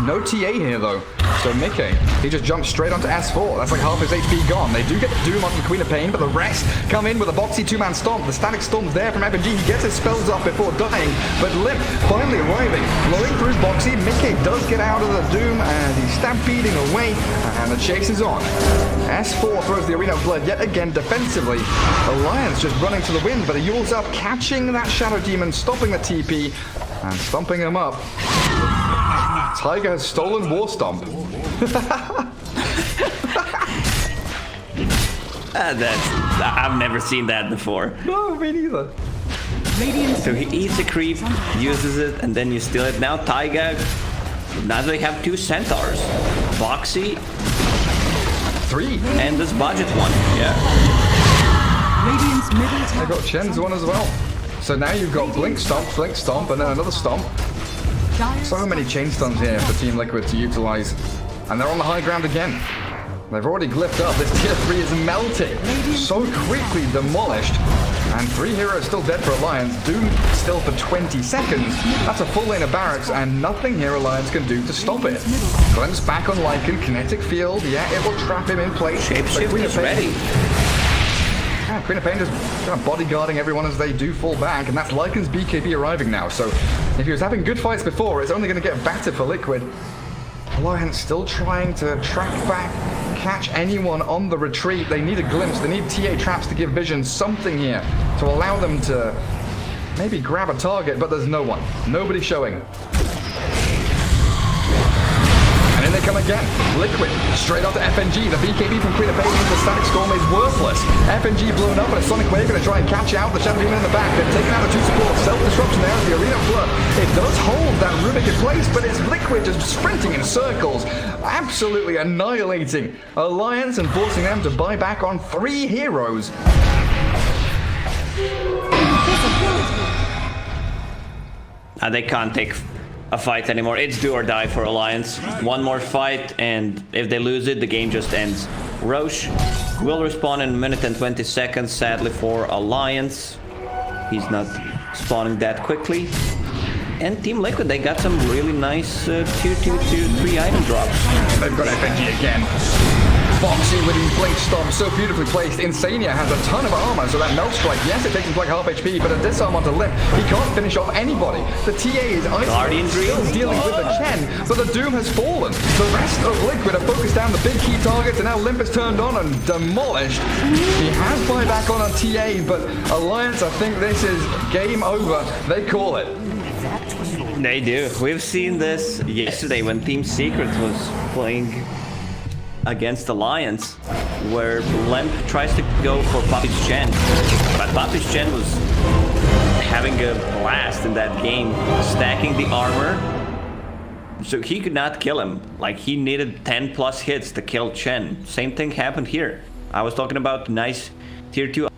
No TA here though. So Mickey, he just jumps straight onto S4. That's like half his HP gone. They do get the Doom onto the Queen of Pain, but the rest come in with a boxy 2-man stomp. The static storm's there from FNG. He gets his spells off before dying, but Limp finally arriving. Blowing through Boxy, Mickey does get out of the Doom and he's stampeding away, and the chase is on. S4 throws the Arena of Blood yet again defensively. Alliance just running to the wind, but the Yule's up, catching that Shadow Demon, stopping the TP, and stomping him up. Tiger has stolen War Stomp. I've never seen that before. No, me neither. Radiant's So he eats a creep, uses it, and then you steal it. Now Taiga, now they have 2 centaurs. Boxy 3. and this budget one. Yeah. Radiant's middle I tower. got Chen's one as well. So now you've got Blink Stomp, and then another Stomp. Dire's So many chain stuns here for Team Liquid to utilize. And they're on the high ground again. They've already glyphed up. This tier 3 is melting. So quickly demolished. And 3 heroes still dead for Alliance. Doom still for 20 seconds. That's a full lane of barracks, and nothing here Alliance can do to stop it. Glimpse back on Lycan. Kinetic Field. Yeah, it will trap him in place. But Shapeshift Queen of is Pain- ready. Yeah, Queen of Pain just kind of bodyguarding everyone as they do fall back, and that's Lycan's BKB arriving now. So if he was having good fights before, it's only going to get better for Liquid. Alliance still trying to track back, catch anyone on the retreat. They need a glimpse. They need TA traps to give Vision something here to allow them to maybe grab a target, but there's no one. Nobody showing. And in they come again. Liquid, straight onto FNG. The BKB from Queen of Pain into the Static Storm is worthless. FNG blown up, and a Sonic Wave going to try and catch out the Shadow Demon in the back. They've taken out the 2 supports. Self-destruction there as the Arena of Blood. It does hold that Rubik in place, but it's Liquid just sprinting in circles, absolutely annihilating Alliance and forcing them to buy back on 3 heroes. They can't take a fight anymore. It's do or die for Alliance. One more fight, and if they lose it, the game just ends. Roche will respawn in a minute and 20 seconds, sadly for Alliance. He's not spawning that quickly. And Team Liquid, they got some really nice tier 2 to 3 item drops. They've got FNG again. Foxy with his Blink Stomp, so beautifully placed. Insania has a ton of armor, so that Melt Strike, yes, it takes him like half HP, but a disarm onto Limp, he can't finish off anybody. The TA is Guardian isolated, still Dream. dealing with the Chen, but the Doom has fallen. The rest of Liquid are focused down the big key targets, and now Limp is turned on and demolished. He has buyback on TA, but Alliance, I think this is game over. They call it. They do. We've seen this yesterday when Team Secret was playing against Alliance, where Lemp tries to go for Papi's Chen, but Papi's Chen was having a blast in that game, stacking the armor, so he could not kill him. Like, he needed 10 plus hits to kill Chen. Same thing happened here. I was talking about nice tier 2.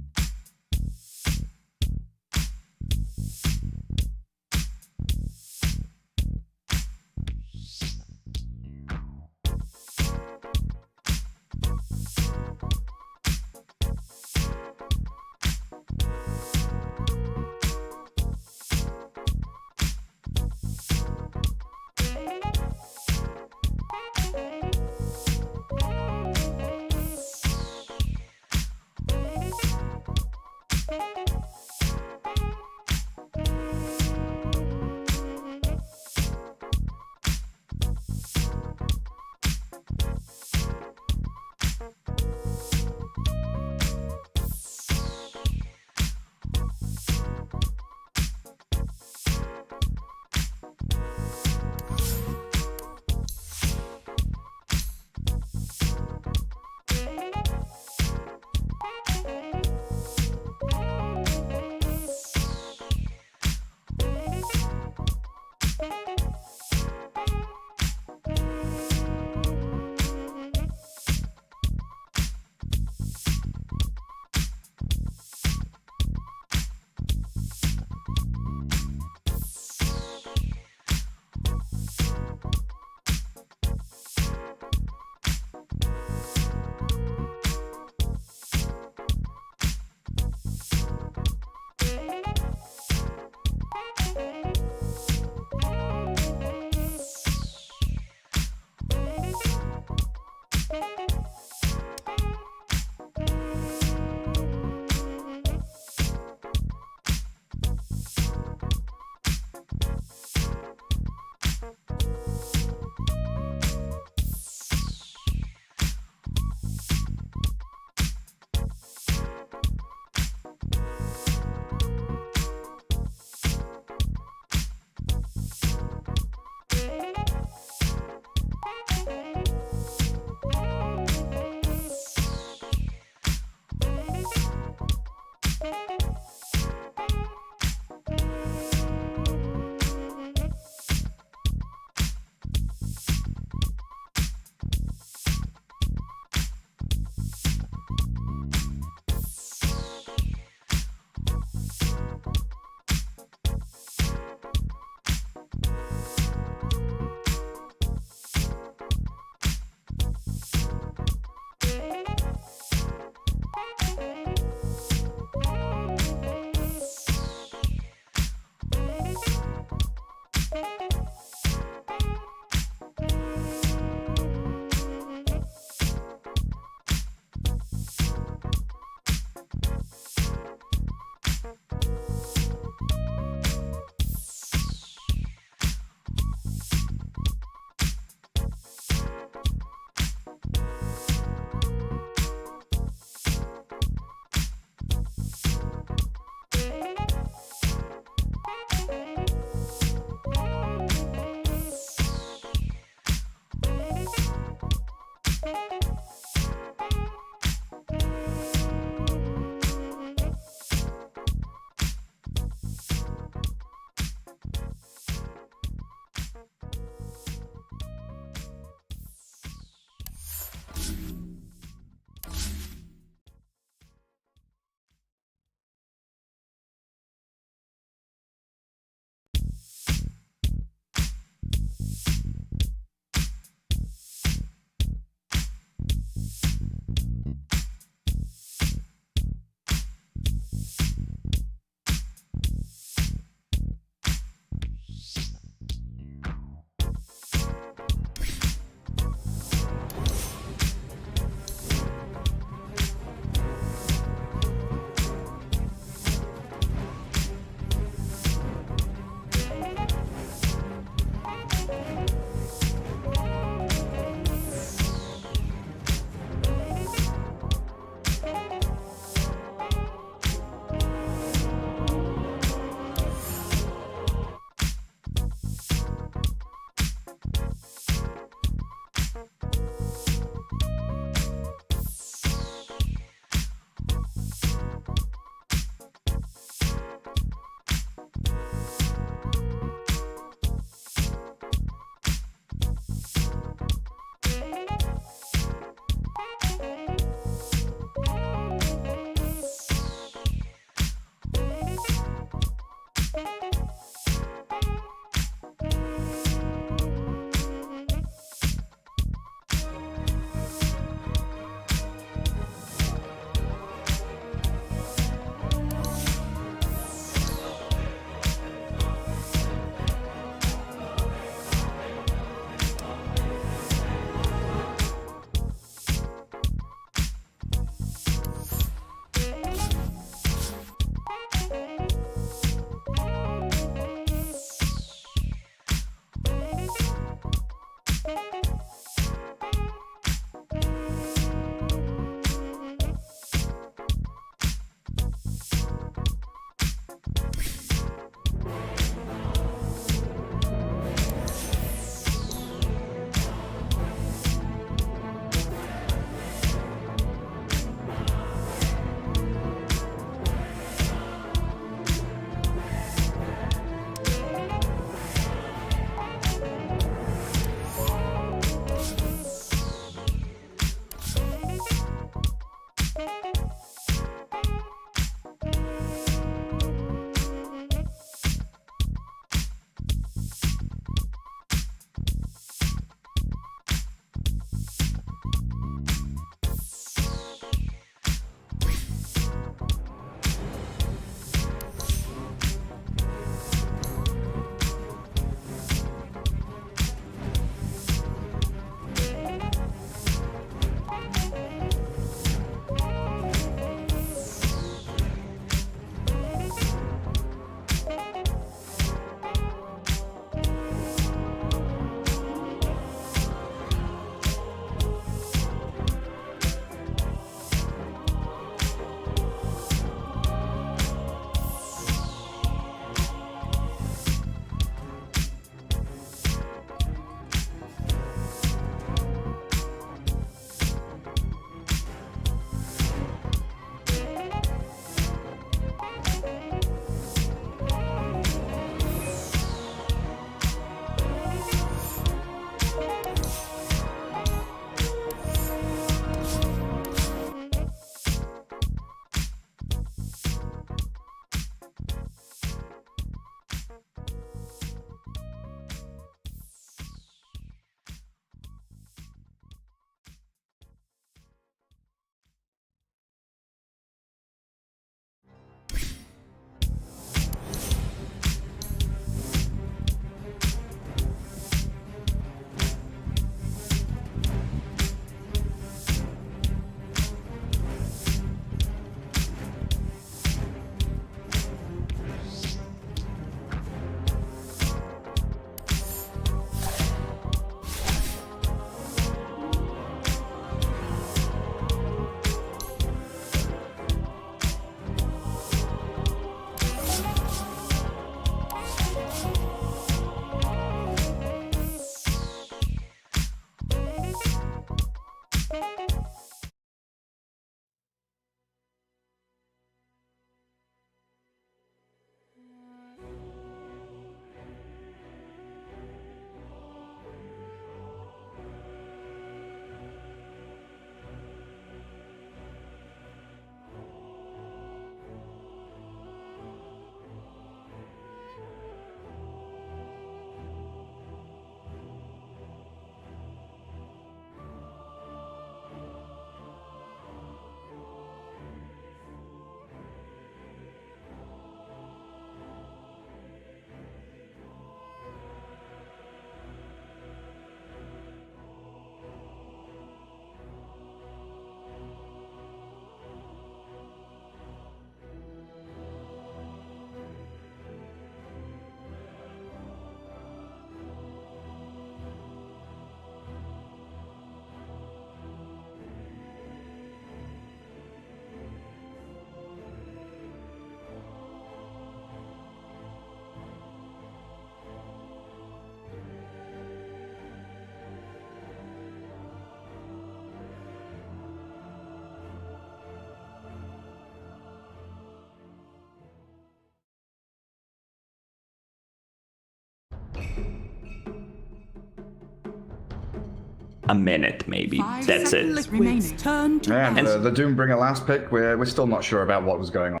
a minute, maybe. That's it. Liquids turn to And battle. the Doombringer last pick, we're still not sure about what was going on.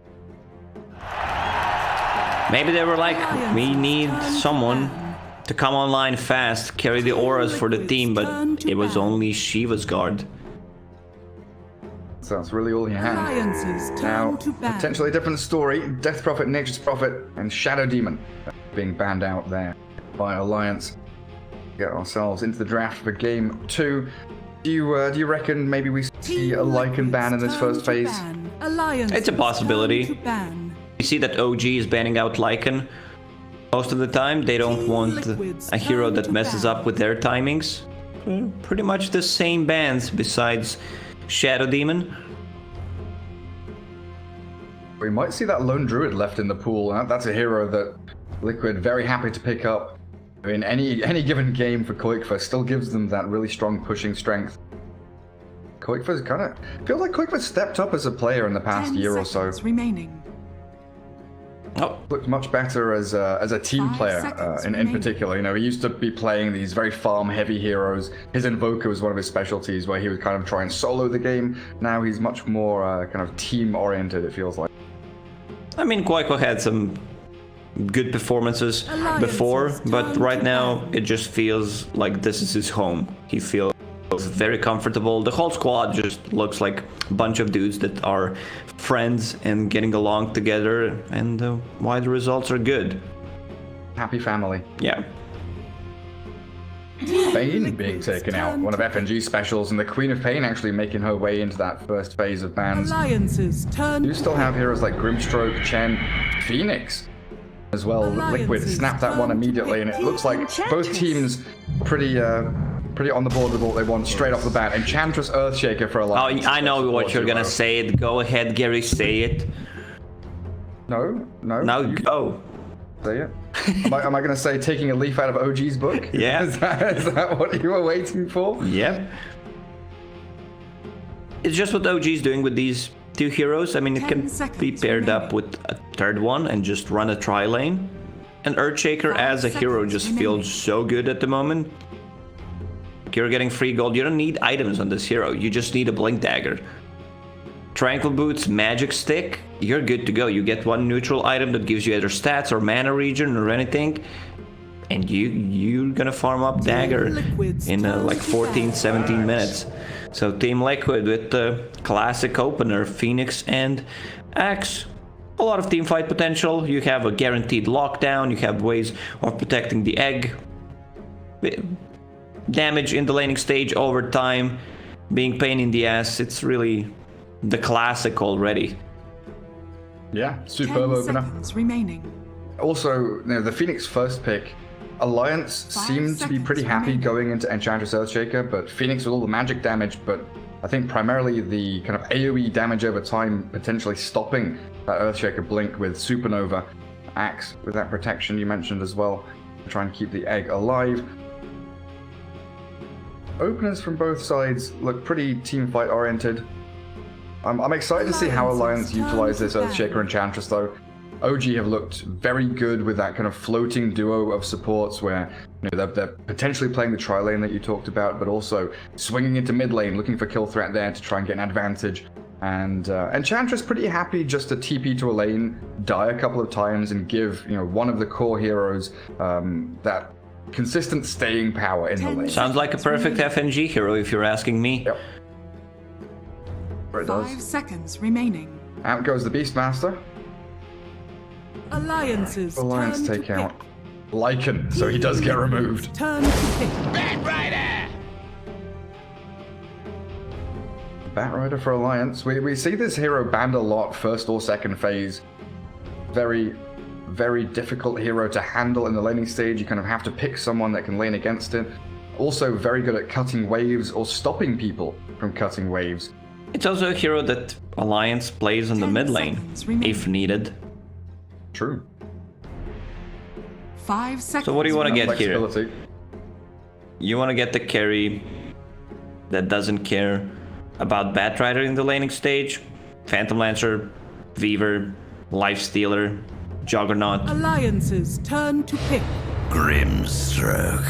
Maybe they were like, we need someone to come online fast, carry the auras for the team, but it was only Shiva's guard. So that's really all he had. Alliances Now, turn to battle. potentially a different story. Death Prophet, Nature's Prophet, and Shadow Demon being banned out there by Alliance. Get ourselves into the draft for game 2. Do you reckon maybe we see a Lycan ban in this first phase? It's a possibility. You see that OG is banning out Lycan. Most of the time, they don't want a hero that messes up with their timings. Pretty much the same bans besides Shadow Demon. We might see that Lone Druid left in the pool. That's a hero that Liquid very happy to pick up. I mean, any given game for Koikfa still gives them that really strong pushing strength. Koikfa's kind of feels like Koikfa stepped up as a player in the past year or so. Remaining. Oh, Looked much better as a team 5 player seconds in remaining. particular. You know, he used to be playing these very farm-heavy heroes. His Invoker was one of his specialties, where he would kind of try and solo the game. Now he's much more kind of team-oriented, it feels like. I mean, Koiko had some good performances before, but right now it just feels like this is his home. He feels very comfortable. The whole squad just looks like a bunch of dudes that are friends and getting along together, and why the results are good. Happy family. Yeah. Pain being taken out, one of FNG's specials, and the Queen of Pain actually making her way into that first phase of bans. Alliances turn. You still have heroes like Grimstroke, Chen, Phoenix as well. Liquid snapped that one immediately, and it looks like both teams pretty on the board with what they want straight off the bat. Enchantress Earthshaker for a Oh, lot. I know what you're gonna say. Go ahead, Gary, say it. No. Now you go. say it. Am I going to say taking a leaf out of OG's book? Yeah. Is that what you were waiting for? Yep. It's just what OG's doing with these two heroes. I mean, it 10 can be seconds paired remaining. up with a third one and just run a tri-lane. And Earthshaker 5 as a hero seconds just remaining. feels so good at the moment. You're getting free gold. You don't need items on this hero. You just need a Blink Dagger. Tranquil Boots, Magic Stick, you're good to go. You get one neutral item that gives you either stats or mana regen or anything, and you're gonna farm up Dagger in like 14, 17 minutes. So Team Liquid with the classic opener, Phoenix and Axe. A lot of teamfight potential. You have a guaranteed lockdown. You have ways of protecting the egg. Damage in the laning stage over time, being pain in the ass. It's really the classic already. Yeah, 10 superb opener. seconds remaining. Also, you know, the Phoenix first pick, Alliance 5 seemed to be pretty seconds happy remaining. going into Enchantress Earthshaker, but Phoenix with all the magic damage, but I think primarily the kind of AoE damage over time potentially stopping that Earthshaker blink with Supernova. Axe with that protection you mentioned as well, to try and keep the egg alive. Openers from both sides look pretty teamfight oriented. I'm excited to see how Alliance utilize this Earthshaker Enchantress though. OG have looked very good with that kind of floating duo of supports where they're potentially playing the tri-lane that you talked about, but also swinging into mid lane, looking for kill threat there to try and get an advantage. And Enchantress pretty happy just to TP to a lane, die a couple of times, and give one of the core heroes that consistent staying power in the lane. Sounds like a perfect FNG hero if you're asking me. Yep. It 5 does. seconds remaining. Out goes the Beastmaster. Alliances Alliance turn take to out pick. Lycan, so he does get removed. Turn to pick. Batrider for Alliance. We see this hero banned a lot, first or second phase. Very, very difficult hero to handle in the laning stage. You kind of have to pick someone that can lane against it. Also very good at cutting waves or stopping people from cutting waves. It's also a hero that Alliance plays in the 10 mid lane seconds remaining. if needed. True. 5 seconds. So what do you want to get here? Flexibility. You want to get the carry that doesn't care about Batrider in the laning stage, Phantom Lancer, Weaver, Lifestealer, Juggernaut. Alliances turn to pick. Grimstroke.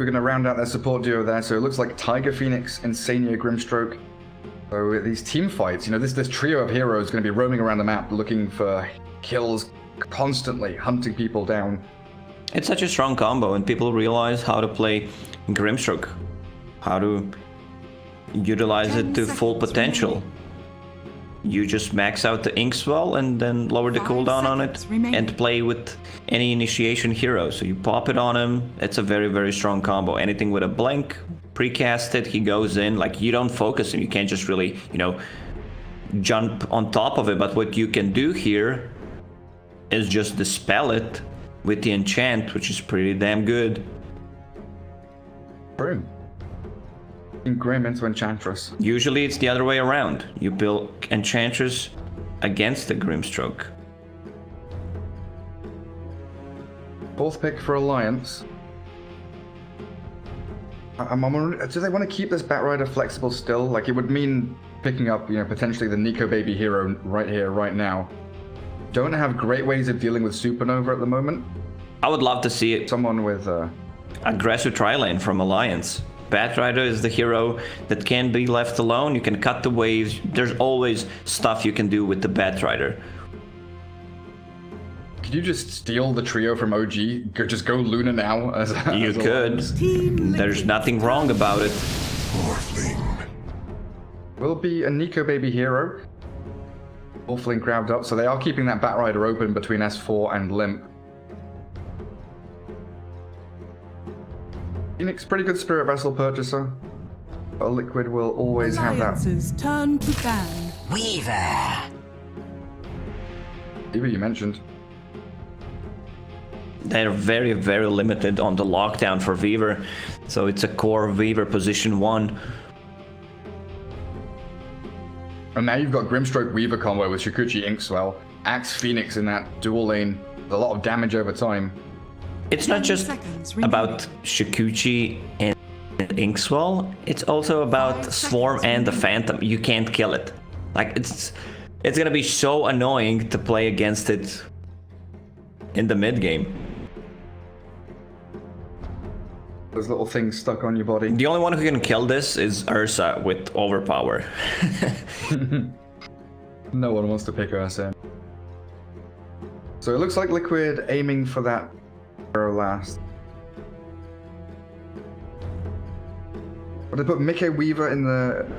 we're going to round out their support duo there. So it looks like Tiger Phoenix, Insania, Grimstroke. So these team fights, you know, this trio of heroes is going to be roaming around the map looking for kills, constantly hunting people down. It's such a strong combo, and people realize how to play Grimstroke, how to utilize it to full potential. You just max out the Inkswell and then lower the cooldown on it and play with any initiation hero. So you pop it on him, it's a very, very strong combo. Anything with a blink, precast it, he goes in. Like, you don't focus him, you can't just really, you know, jump on top of it. But what you can do here is just dispel it with the enchant, which is pretty damn good. True. Grim into Enchantress. Usually it's the other way around. You build Enchantress against the Grimstroke. Fourth pick for Alliance. Do they want to keep this Batrider flexible still? Like, it would mean picking up, you know, potentially the Nico Baby hero right here, right now. Don't have great ways of dealing with Supernova at the moment. I would love to see it. Someone with aggressive tri-lane from Alliance. Batrider is the hero that can't be left alone. You can cut the waves. There's always stuff you can do with the Batrider. Could you just steal the trio from OG? Just go Luna now? You could. There's nothing wrong about it. Morphling. Will be a Nico Baby hero. Morphling grabbed up, so they are keeping that Batrider open between S4 and Limp. Phoenix, pretty good Spirit Vessel purchaser. But Liquid will always have that. Turn to ban. Weaver. Weaver, you mentioned. They're very, very limited on the lockdown for Weaver. So it's a core Weaver position 1. And now you've got Grimstroke Weaver combo with Shukuchi Inkswell. Axe Phoenix in that dual lane. A lot of damage over time. It's not just about Shukuchi and Inkswell, it's also about Swarm and the Phantom. You can't kill it. Like, it's gonna be so annoying to play against it in the mid game. Those little things stuck on your body. The only one who can kill this is Ursa with Overpower. No one wants to pick Ursa. So it looks like Liquid aiming for that last. But they put Mickey Weaver in the...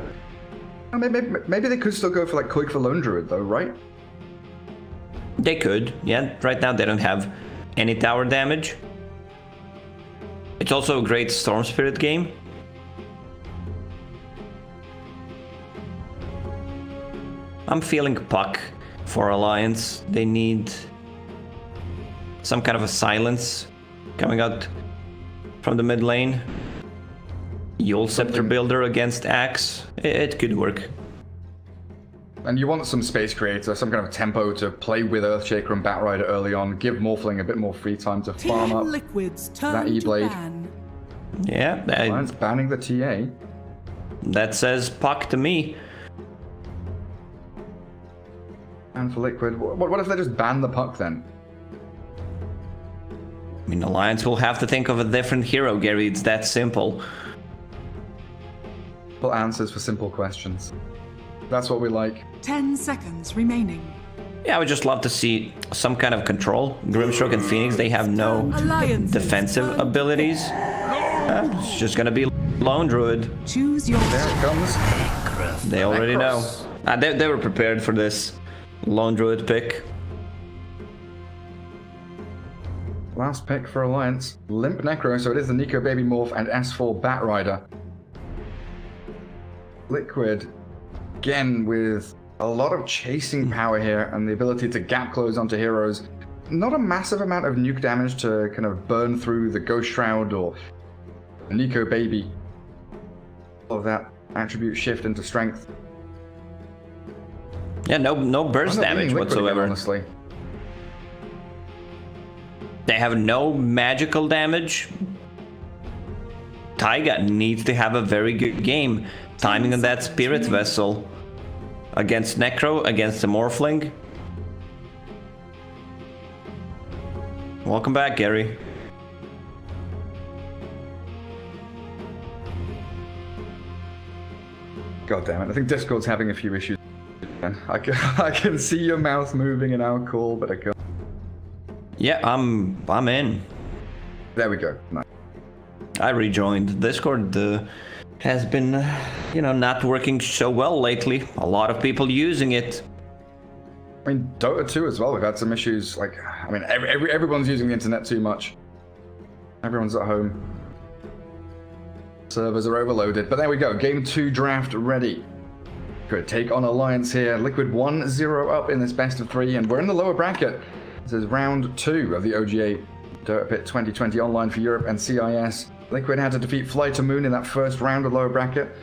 Oh, maybe they could still go for like Koik for Lone Druid though, right? They could, yeah. Right now they don't have any tower damage. It's also a great Storm Spirit game. I'm feeling Puck for Alliance. They need some kind of a silence coming out from the mid lane. Yule Scepter Builder against Axe. It could work. And you want some space creator, some kind of tempo to play with Earthshaker and Batrider early on. Give Morphling a bit more free time to farm up that E-Blade. Yeah. Alliance banning the TA. That says Puck to me. And for Liquid, what if they just ban the Puck then? I mean, Alliance will have to think of a different hero, Gary. It's that simple. Simple answers for simple questions. That's what we like. 10 seconds remaining. Yeah, I would just love to see some kind of control. Grimstroke and Phoenix, they have no defensive abilities. It's just gonna be Lone Druid. Choose your... There it comes. They already know. They were prepared for this Lone Druid pick. Last pick for Alliance. Limp Necro, so it is the Nico Baby Morph and S4 Batrider. Liquid, again with a lot of chasing power here and the ability to gap close onto heroes. Not a massive amount of nuke damage to kind of burn through the Ghost Shroud or the Nico Baby. All of that attribute shift into strength. Yeah, no burst damage whatsoever. Again, honestly. They have no magical damage. Taiga needs to have a very good game. Timing on that Spirit Vessel against Necro, against the Morphling. Welcome back, Gary. God damn it, I think Discord's having a few issues. I can see your mouth moving in our call, but I can't. Yeah, I'm in. There we go. Nice. I rejoined. Discord has been, not working so well lately. A lot of people using it. I mean, Dota 2 as well. We've had some issues. Like, I mean, everyone's using the internet too much. Everyone's at home. Servers are overloaded. But there we go. Game 2 draft ready. Could take on Alliance here. Liquid 1-0 up in this best of 3, and we're in the lower bracket. This is round 2 of the OGA Dota Pit 2020 online for Europe and CIS. Liquid had to defeat FlyToMoon in that first round of lower bracket.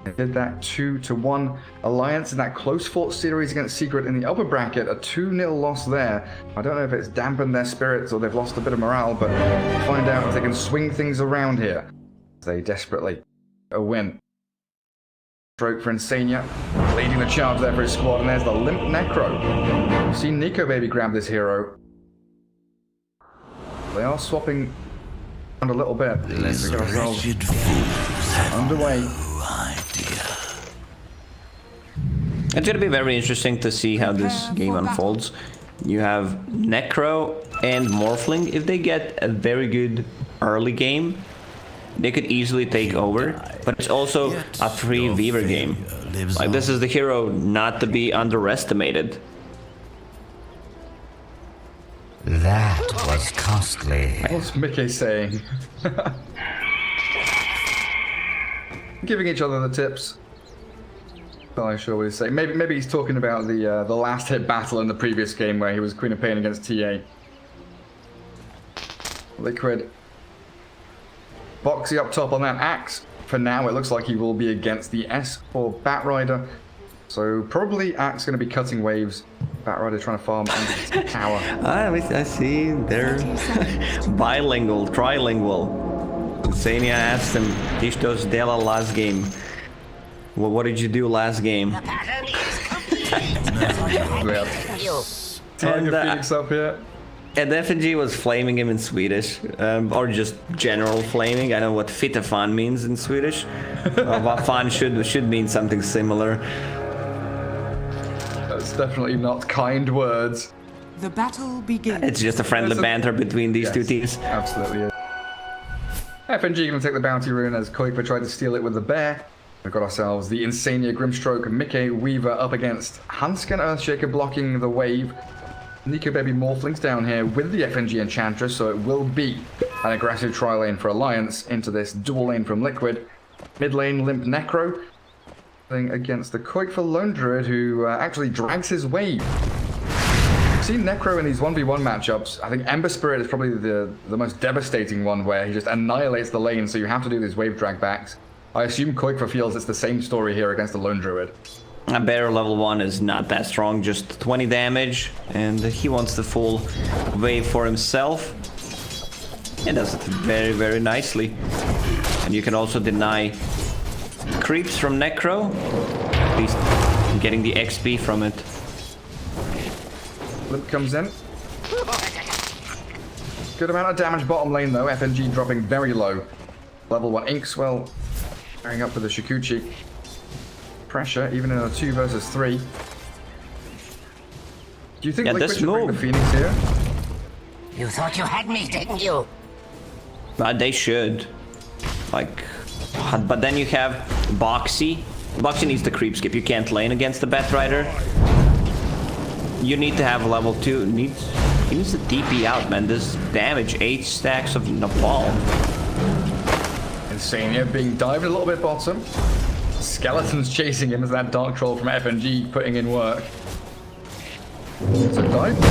They did that 2-1. Alliance in that close-fought series against Secret in the upper bracket, a 2-0 loss there. I don't know if it's dampened their spirits or they've lost a bit of morale, but we'll find out if they can swing things around here. They desperately a win. Stroke for Insania, leading the charge there for his squad, and there's the Limp Necro. We've seen Nico Baby grab this hero. They are swapping around a little bit. Less wretched fools have underway. no idea. It's going to be very interesting to see how this game unfolds. You have Necro and Morphling. If they get a very good early game, they could easily take over, but it's also a free Weaver game. Like, this is the hero not to be underestimated. That was costly. What's Mickey saying? Giving each other the tips. Not really sure what he's saying. Maybe he's talking about the last hit battle in the previous game where he was Queen of Pain against TA. Liquid. Boxy up top on that axe. For now, it looks like he will be against the S4 Batrider. So probably Axe going to be cutting waves. Batrider trying to farm under the tower. I see. They're bilingual, trilingual. Insania asked him, "Tistos dela last game." Well, what did you do last game? Tiger Phoenix up here. And FNG was flaming him in Swedish, or just general flaming. I know what fittefan means in Swedish. Vad fan should mean something similar. That's definitely not kind words. The battle begins. It's just a friendly banter between these two teams. Absolutely is. FNG going to take the bounty rune as Kuiper tried to steal it with the bear. We've got ourselves the Insania Grimstroke, Mickey Weaver up against Hansken Earthshaker blocking the wave. Nico Baby Morphlings down here with the FNG Enchantress, so it will be an aggressive tri-lane for Alliance into this dual lane from Liquid. Mid lane, Limp Necro against the Koik for Lone Druid, who actually drags his wave. We've seen Necro in these 1v1 matchups. I think Ember Spirit is probably the most devastating one, where he just annihilates the lane, so you have to do these wave drag backs. I assume Koik feels it's the same story here against the Lone Druid. A bear level 1 is not that strong, just 20 damage, and he wants the full wave for himself. He does it very, very nicely. And you can also deny creeps from Necro, at least getting the XP from it. Limp comes in. Good amount of damage bottom lane though, FNG dropping very low. Level 1 Inkswell carrying up for the Shikuchi. Pressure, even in a 2 versus 3. Do you think Liquid should bring the Phoenix here? You thought you had me, didn't you? But they should. Like, but then you have Boxy. Boxy needs the creep skip. You can't lane against the Batrider. You need to have level 2. He needs to TP out, man. This damage, 8 stacks of Napalm. Insania being dived a little bit bottom. Skeletons chasing him as that Dark Troll from FNG putting in work. So dive forward.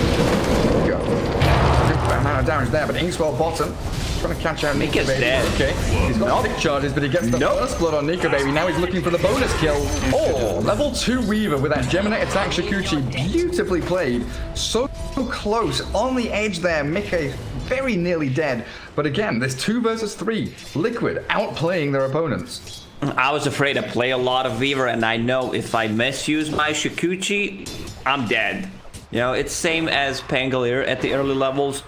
There we go. Good amount of damage there, but Inkswell bottom. Trying to catch out Nico Baby. Dead. Okay. He's got thick charges, but he gets the first blood on Nico Baby. Now he's looking for the bonus kill. Oh, level 2 Weaver with that Gemini attack Shikuchi. Beautifully played. So close. On the edge there. Mickey very nearly dead. But again, this 2 versus 3. Liquid outplaying their opponents. I was afraid to play a lot of Weaver, and I know if I misuse my Shikuchi, I'm dead. You know, it's same as Pangolier at the early levels.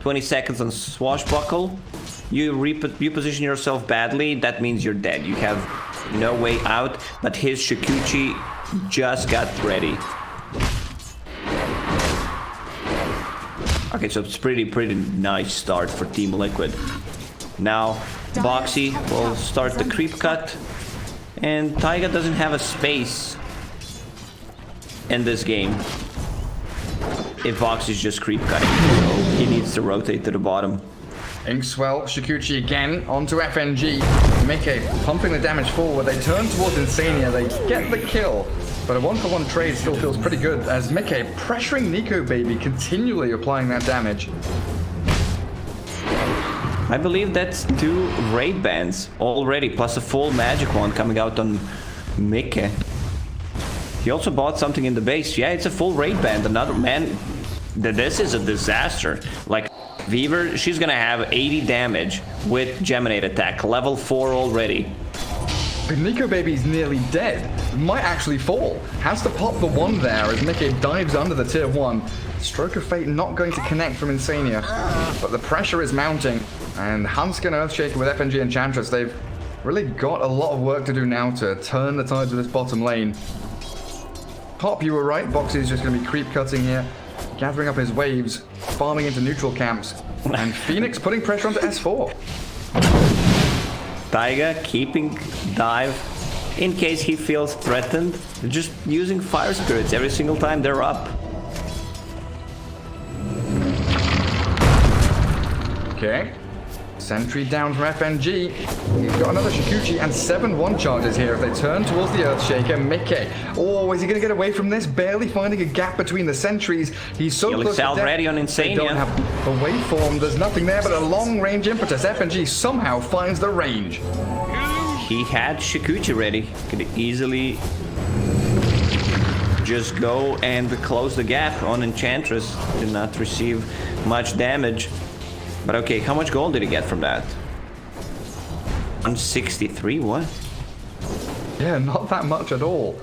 20 seconds on Swashbuckle. you position yourself badly, that means you're dead. You have no way out, but his Shikuchi just got ready. Okay, so it's pretty nice start for Team Liquid. Now Boxy will start the creep cut, and Taiga doesn't have a space in this game if Boxy's just creep cutting, so he needs to rotate to the bottom. Inkswell, Shikuchi again onto FNG. Mickey pumping the damage forward. They turn towards Insania. They get the kill. But a 1-for-1 trade still feels pretty good as Mickey pressuring Nico Baby, continually applying that damage. I believe that's 2 raid bans already, plus a full magic one coming out on Mickey. He also bought something in the base. Yeah, it's a full raid band. Another man. This is a disaster. Like, Weaver, she's gonna have 80 damage with Geminate attack, level 4 already. But Nico Baby's nearly dead. Might actually fall. Has to pop the 1 there as Mickey dives under the tier 1. Stroke of Fate not going to connect from Insania. But the pressure is mounting. And Hanskin Earthshaker with FNG Enchantress, they've really got a lot of work to do now to turn the tides of this bottom lane. Pop, you were right. Boxy's just going to be creep cutting here. Gathering up his waves, farming into neutral camps, and Phoenix putting pressure onto S4. Taiga keeping dive in case he feels threatened, just using fire spirits every single time they're up. Okay. Sentry down from FNG. He's got another Shikuchi and 7 1 charges here as they turn towards the Earthshaker. Mickey. Oh, is he going to get away from this? Barely finding a gap between the sentries. He's so close to death. Already on They Insania. don't have a waveform. There's nothing there but a long-range impetus. FNG somehow finds the range. He had Shikuchi ready. Could easily just go and close the gap on Enchantress. Did not receive much damage. But okay, how much gold did he get from that? 163, what? Yeah, not that much at all.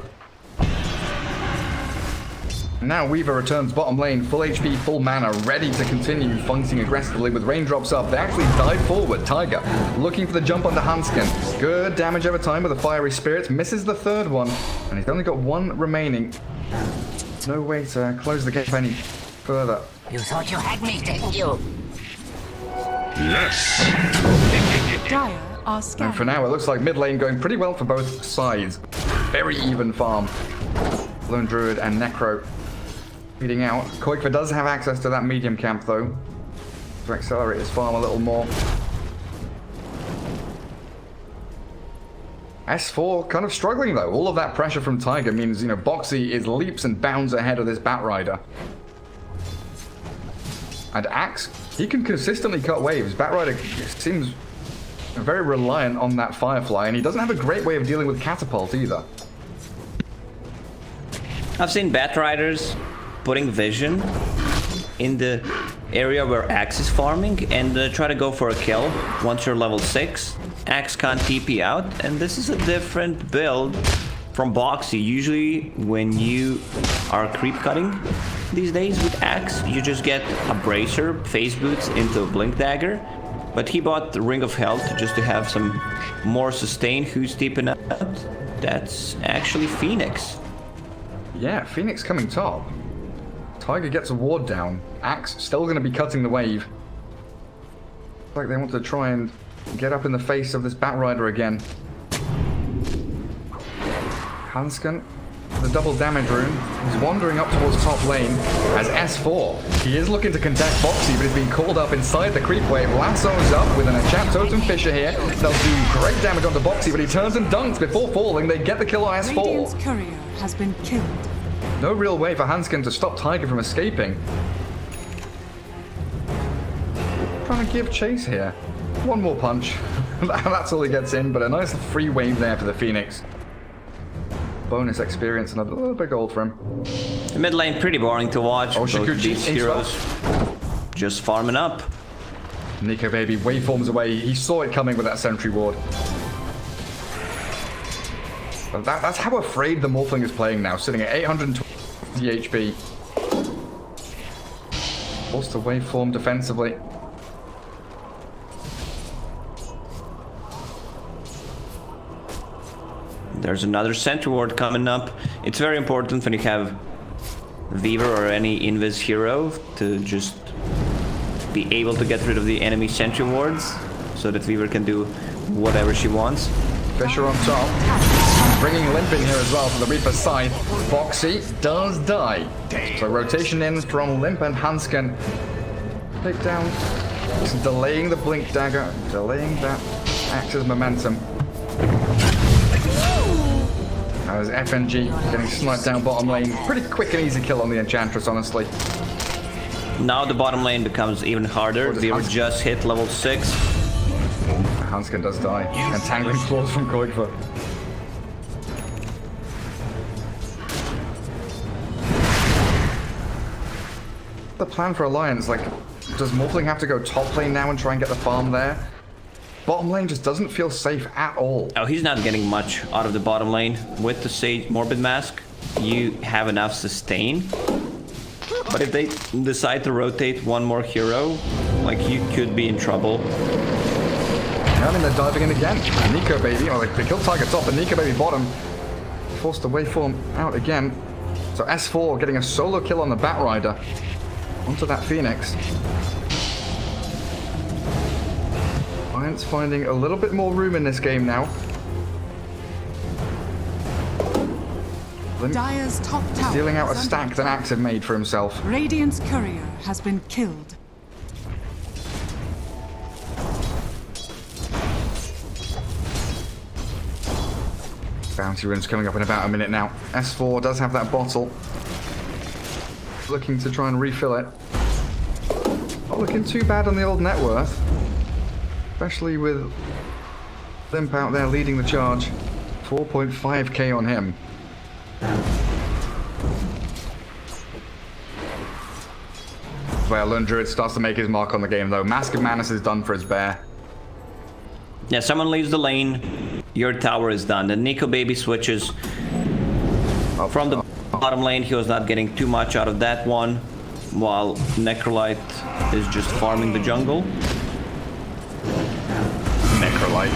Now Weaver returns bottom lane, full HP, full mana, ready to continue fighting aggressively with raindrops up. They actually dive forward. Taiga looking for the jump onto Hanskin. Good damage over time with a fiery spirit. Misses the 3rd one, and he's only got 1 remaining. No way to close the gap any further. You thought you had me, didn't you? Dire are And scattered. for now, it looks like mid lane going pretty well for both sides. Very even farm. Lone Druid and Necro feeding out. Koikva does have access to that medium camp, though, to accelerate his farm a little more. S4 kind of struggling, though. All of that pressure from Taiga means, you know, Boxy is leaps and bounds ahead of this Batrider. And Axe, he can consistently cut waves. Batrider seems very reliant on that Firefly, and he doesn't have a great way of dealing with Catapult either. I've seen Batriders putting vision in the area where Axe is farming and try to go for a kill once you're level 6. Axe can't TP out, and this is a different build from Boxy. Usually when you are creep cutting these days with Axe, you just get a bracer, phase boots into a blink dagger, but he bought the Ring of Health just to have some more sustain. Who's deeping out? That's actually Phoenix. Yeah, Phoenix coming top. Taiga gets a ward down. Axe still going to be cutting the wave. Looks like they want to try and get up in the face of this Batrider again. Hanskin, the double damage rune. He's wandering up towards top lane as S4. He is looking to contest Boxy, but he's being called up inside the creep wave. Lasso's up with an Enchant Totem Fisher here. They'll do great damage onto Boxy, but he turns and dunks before falling. They get the kill on S4. Radiant's courier has been killed. No real way for Hanskin to stop Taiga from escaping. Trying to give chase here. One more punch. That's all he gets in, but a nice free wave there for the Phoenix. Bonus experience and a little bit of gold for him. The mid lane pretty boring to watch. Oh, Both Shikuchi, these heroes just farming up. Nico Baby waveforms away. He saw it coming with that sentry ward. But that's how afraid the Morphling is playing now, sitting at 820 HP. Forced to waveform defensively. There's another sentry ward coming up. It's very important when you have Weaver or any Invis hero to just be able to get rid of the enemy sentry wards so that Weaver can do whatever she wants. Fisher on top. Bringing Limp in here as well for the Reaper's side. Boxy does die. So rotation in from Limp and Hansken. Take down. Just delaying the Blink Dagger. Delaying that Axe's momentum. Now there's FNG getting sniped down bottom lane. Pretty quick and easy kill on the Enchantress, honestly. Now the bottom lane becomes even harder. Weaver just hit level 6. Hansken does die. Entangling claws from Koigva. The plan for Alliance, like, does Morphling have to go top lane now and try and get the farm there? Bottom lane just doesn't feel safe at all. Oh, he's not getting much out of the bottom lane. With the Sage Morbid Mask, you have enough sustain. But if they decide to rotate one more hero, like, you could be in trouble. I mean, they're diving in again. Nico Baby, or they kill target top, but Nico Baby bottom. Forced the waveform out again. So S4 getting a solo kill on the Batrider. Onto that Phoenix. Alliance finding a little bit more room in this game now. Dire's top tower Stealing out a is under stack that attack. Axe had made for himself. Radiant's courier has been killed. Bounty rune's coming up in about a minute now. S4 does have that bottle. Looking to try and refill it. Not looking too bad on the old net worth. Especially with Limp out there leading the charge. 4.5k on him. Well, Lone Druid starts to make his mark on the game though. Mask of Madness is done for his bear. Yeah, someone leaves the lane, your tower is done. The Nico Baby switches from the bottom lane. He was not getting too much out of that one, while Necrolite is just farming the jungle. Necrolite.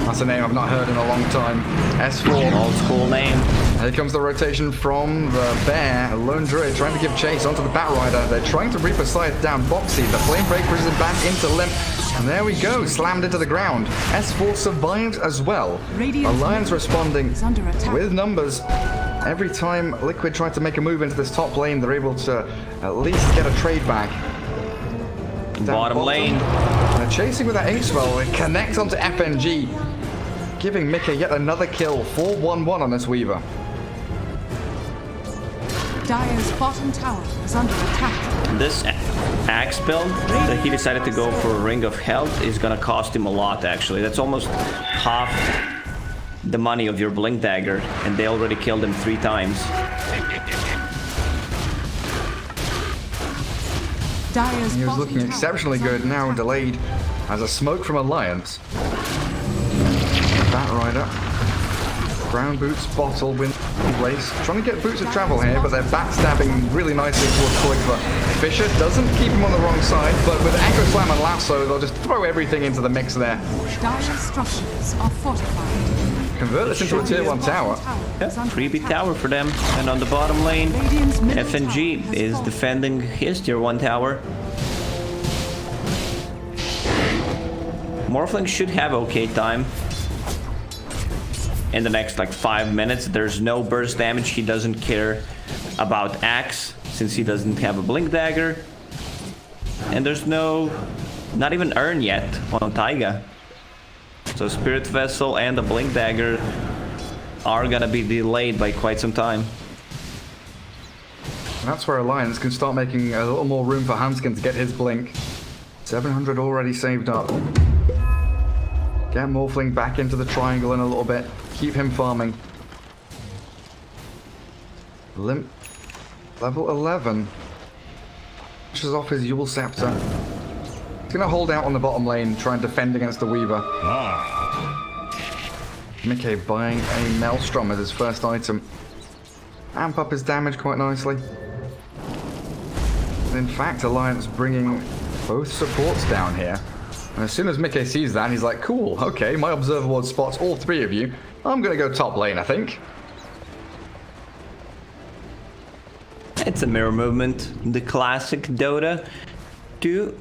That's a name I've not heard in a long time. S4. Old school name. Here comes the rotation from the bear. Lone Druid trying to give chase onto the Batrider. They're trying to Reaper Scythe down Boxy. The Flame Breaker is back into Limp. And there we go, slammed into the ground. S4 survived as well. Alliance responding with numbers. Every time Liquid tried to make a move into this top lane, they're able to at least get a trade back. Bottom lane. They're chasing with that H-Spell. It connects onto FNG, giving Mika yet another kill. 4-1-1 on this Weaver. Dire's bottom tower is under attack. This Axe build that he decided to go for Ring of Health is gonna cost him a lot, actually. That's almost half the money of your Blink Dagger, and they already killed him 3 times. Dire's He was bottom looking tower exceptionally is under good, now attack. delayed as a smoke from Alliance. Batrider. Brown Boots, bottle, win place. Trying to get Boots of Travel here, but they're backstabbing really nicely towards Koigva. Fisher doesn't keep him on the wrong side, but with Echo Slam and Lasso, they'll just throw everything into the mix there. Dire's structures are fortified. Convert this into a tier 1 tower. Yeah, freebie tower for them. And on the bottom lane, Radiant's middle FNG tower has is fallen. defending his tier 1 tower. Morphling should have okay time. In the next like 5 minutes, there's no burst damage. He doesn't care about Axe since he doesn't have a Blink Dagger. And there's not even Urn yet on Taiga. So Spirit Vessel and the Blink Dagger are gonna be delayed by quite some time. And that's where Alliance can start making a little more room for Hansken to get his blink. 700 already saved up. Get Morphling back into the triangle in a little bit. Keep him farming. Limp. Level 11. Pushes off his Yule Scepter. He's going to hold out on the bottom lane, try and defend against the Weaver. Mickey buying a Maelstrom as his first item. Amp up his damage quite nicely. And in fact, Alliance bringing both supports down here. And as soon as Mickey sees that, he's like, cool, okay, my Observer Ward spots all 3 of you. I'm gonna go top lane, I think. It's a mirror movement, the classic Dota. 2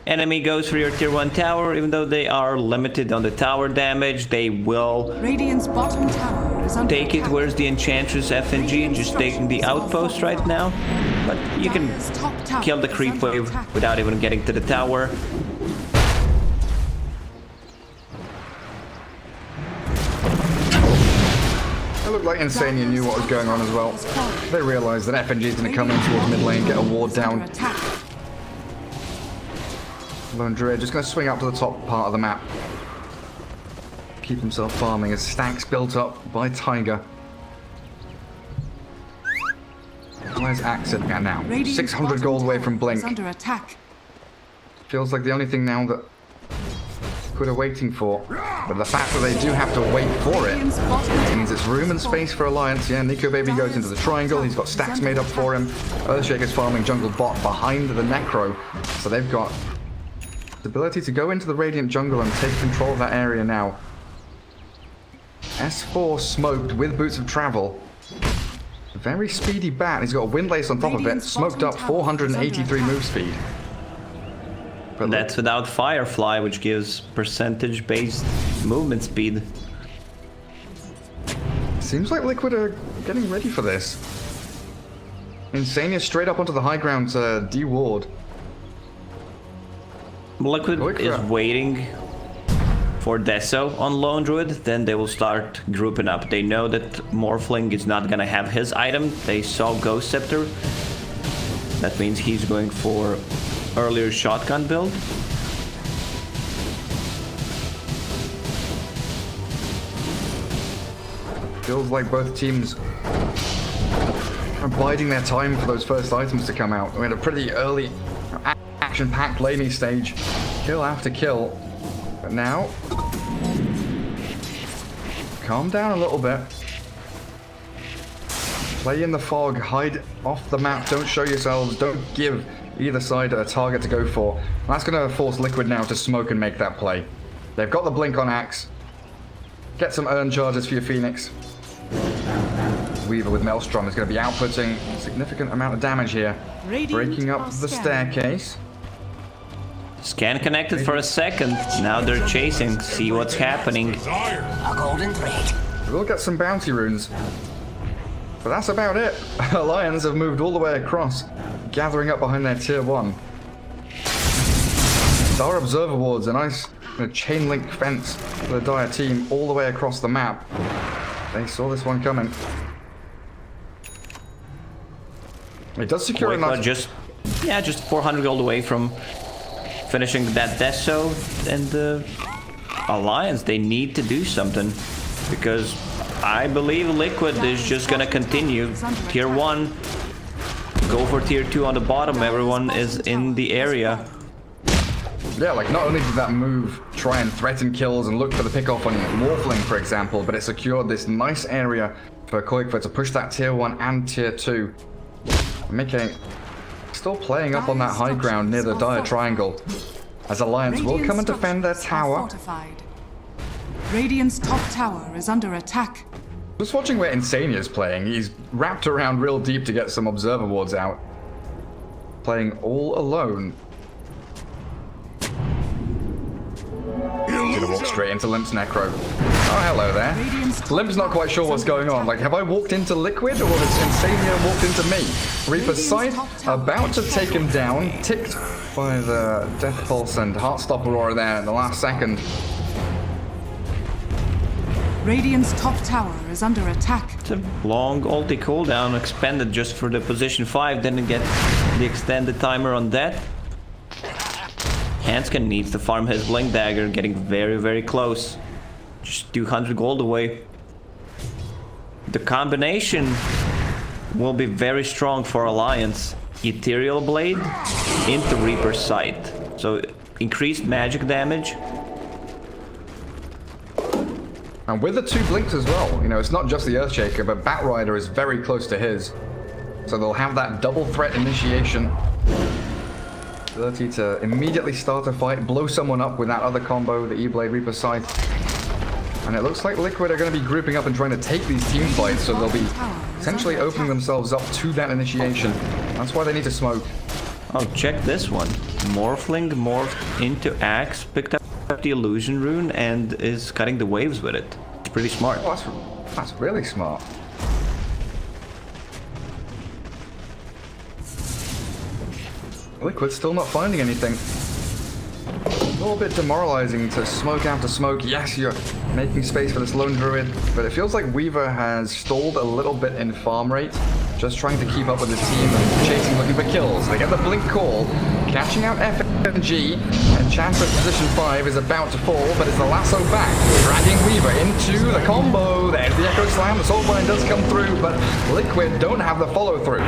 enemy goes for your tier 1 tower, even though they are limited on the tower damage, they will Radiant's bottom tower is under take it. attack. Where's the Enchantress FNG? Just taking the outpost right now. But you can Dire's top tower kill the is creep under wave attack. without even getting to the tower. It looked like Insania knew what was going on as well. They realized that FNG is going to come in towards mid lane, get a ward down. Lone Druid just going to swing up to the top part of the map. Keep himself farming as stacks built up by Tiger. Where's Axe sitting at now? 600 gold away from Blink. Under attack. Feels like the only thing now that we're waiting for. But the fact that they do have to wait for it means it's room and space for Alliance. Yeah, Nico Baby goes into the triangle. He's got stacks made up for him. Earthshaker's farming jungle bot behind the Necro. So they've got the ability to go into the Radiant jungle and take control of that area now. S4 smoked with boots of travel. A very speedy bat. He's got a windlace on top of it. Smoked up 483 move speed. But That's without Firefly, which gives percentage-based movement speed. seems like Liquid are getting ready for this. Insania straight up onto the high ground to de-ward. Liquid is waiting for Deso on Lone Druid, then they will start grouping up. They know that Morphling is not gonna have his item. They saw Ghost Scepter. That means he's going for earlier shotgun build. Feels like both teams are biding their time for those first items to come out. We had a pretty early action-packed laning stage, kill after kill. But now, calm down a little bit. Play in the fog, hide off the map, don't show yourselves, don't give either side a target to go for. And that's going to force Liquid now to smoke and make that play. They've got the blink on Axe. Get some urn charges for your Phoenix. Weaver with Maelstrom is going to be outputting a significant amount of damage here. Breaking up the staircase. Scan connected for a second. Now they're chasing. See what's happening. A golden thread. We'll get some bounty runes. But that's about it. Alliance have moved all the way across, gathering up behind their tier 1. Dire Observer Wards, a nice chain link fence for the Dire team all the way across the map. They saw this one coming. It does secure enough. Just 400 gold away from finishing that Deso, and the Alliance, they need to do something, because I believe Liquid is just gonna continue. Tier 1, go for tier 2 on the bottom. Everyone is in the area. Yeah, like not only did that move try and threaten kills and look for the pickoff on Morphling, for example, but it secured this nice area for Koikva to push that tier 1 and tier 2. Making... still playing up on that high ground near the Dire Triangle, as Alliance will come and defend their tower. Radiant's top tower is under attack. Just watching where Insania's playing, he's wrapped around real deep to get some Observer Wards out. Playing all alone. Gonna walk straight into Limp's Necro. Oh, hello there. Limp's not quite sure what's going on. Like, have I walked into Liquid, or has Insania walked into me? Reaper's Sight about to take him down, ticked by the Death Pulse and Heartstop Aurora there at the last second. Radiant's top tower is under attack. It's a long ulti cooldown, expanded just for the position 5, didn't get the extended timer on that. Hanskin needs to farm his Blink Dagger, getting very, very close. Just 200 gold away. The combination will be very strong for Alliance. Ethereal Blade into Reaper's Sight. So increased magic damage. And with the 2 blinks as well, you know, it's not just the Earthshaker, but Batrider is very close to his. So they'll have that double threat initiation. Ability to immediately start a fight, blow someone up with that other combo, the E-Blade Reaper Sight. And it looks like Liquid are going to be grouping up and trying to take these team fights, so they'll be essentially opening themselves up to that initiation. That's why they need to smoke. Oh, check this one. Morphling morphed into Axe, picked up the illusion rune, and is cutting the waves with it. It's pretty smart. Oh, that's really smart. Liquid's still not finding anything. A little bit demoralizing to smoke after smoke. Yes, you're making space for this lone druid, but it feels like Weaver has stalled a little bit in farm rate, just trying to keep up with the team and chasing, looking for kills. They get the blink call, catching out FNG, and Chantra's position 5 is about to fall, but it's the lasso back, dragging Weaver into the combo. There's the Echo Slam, the Soulbind does come through, but Liquid don't have the follow-through.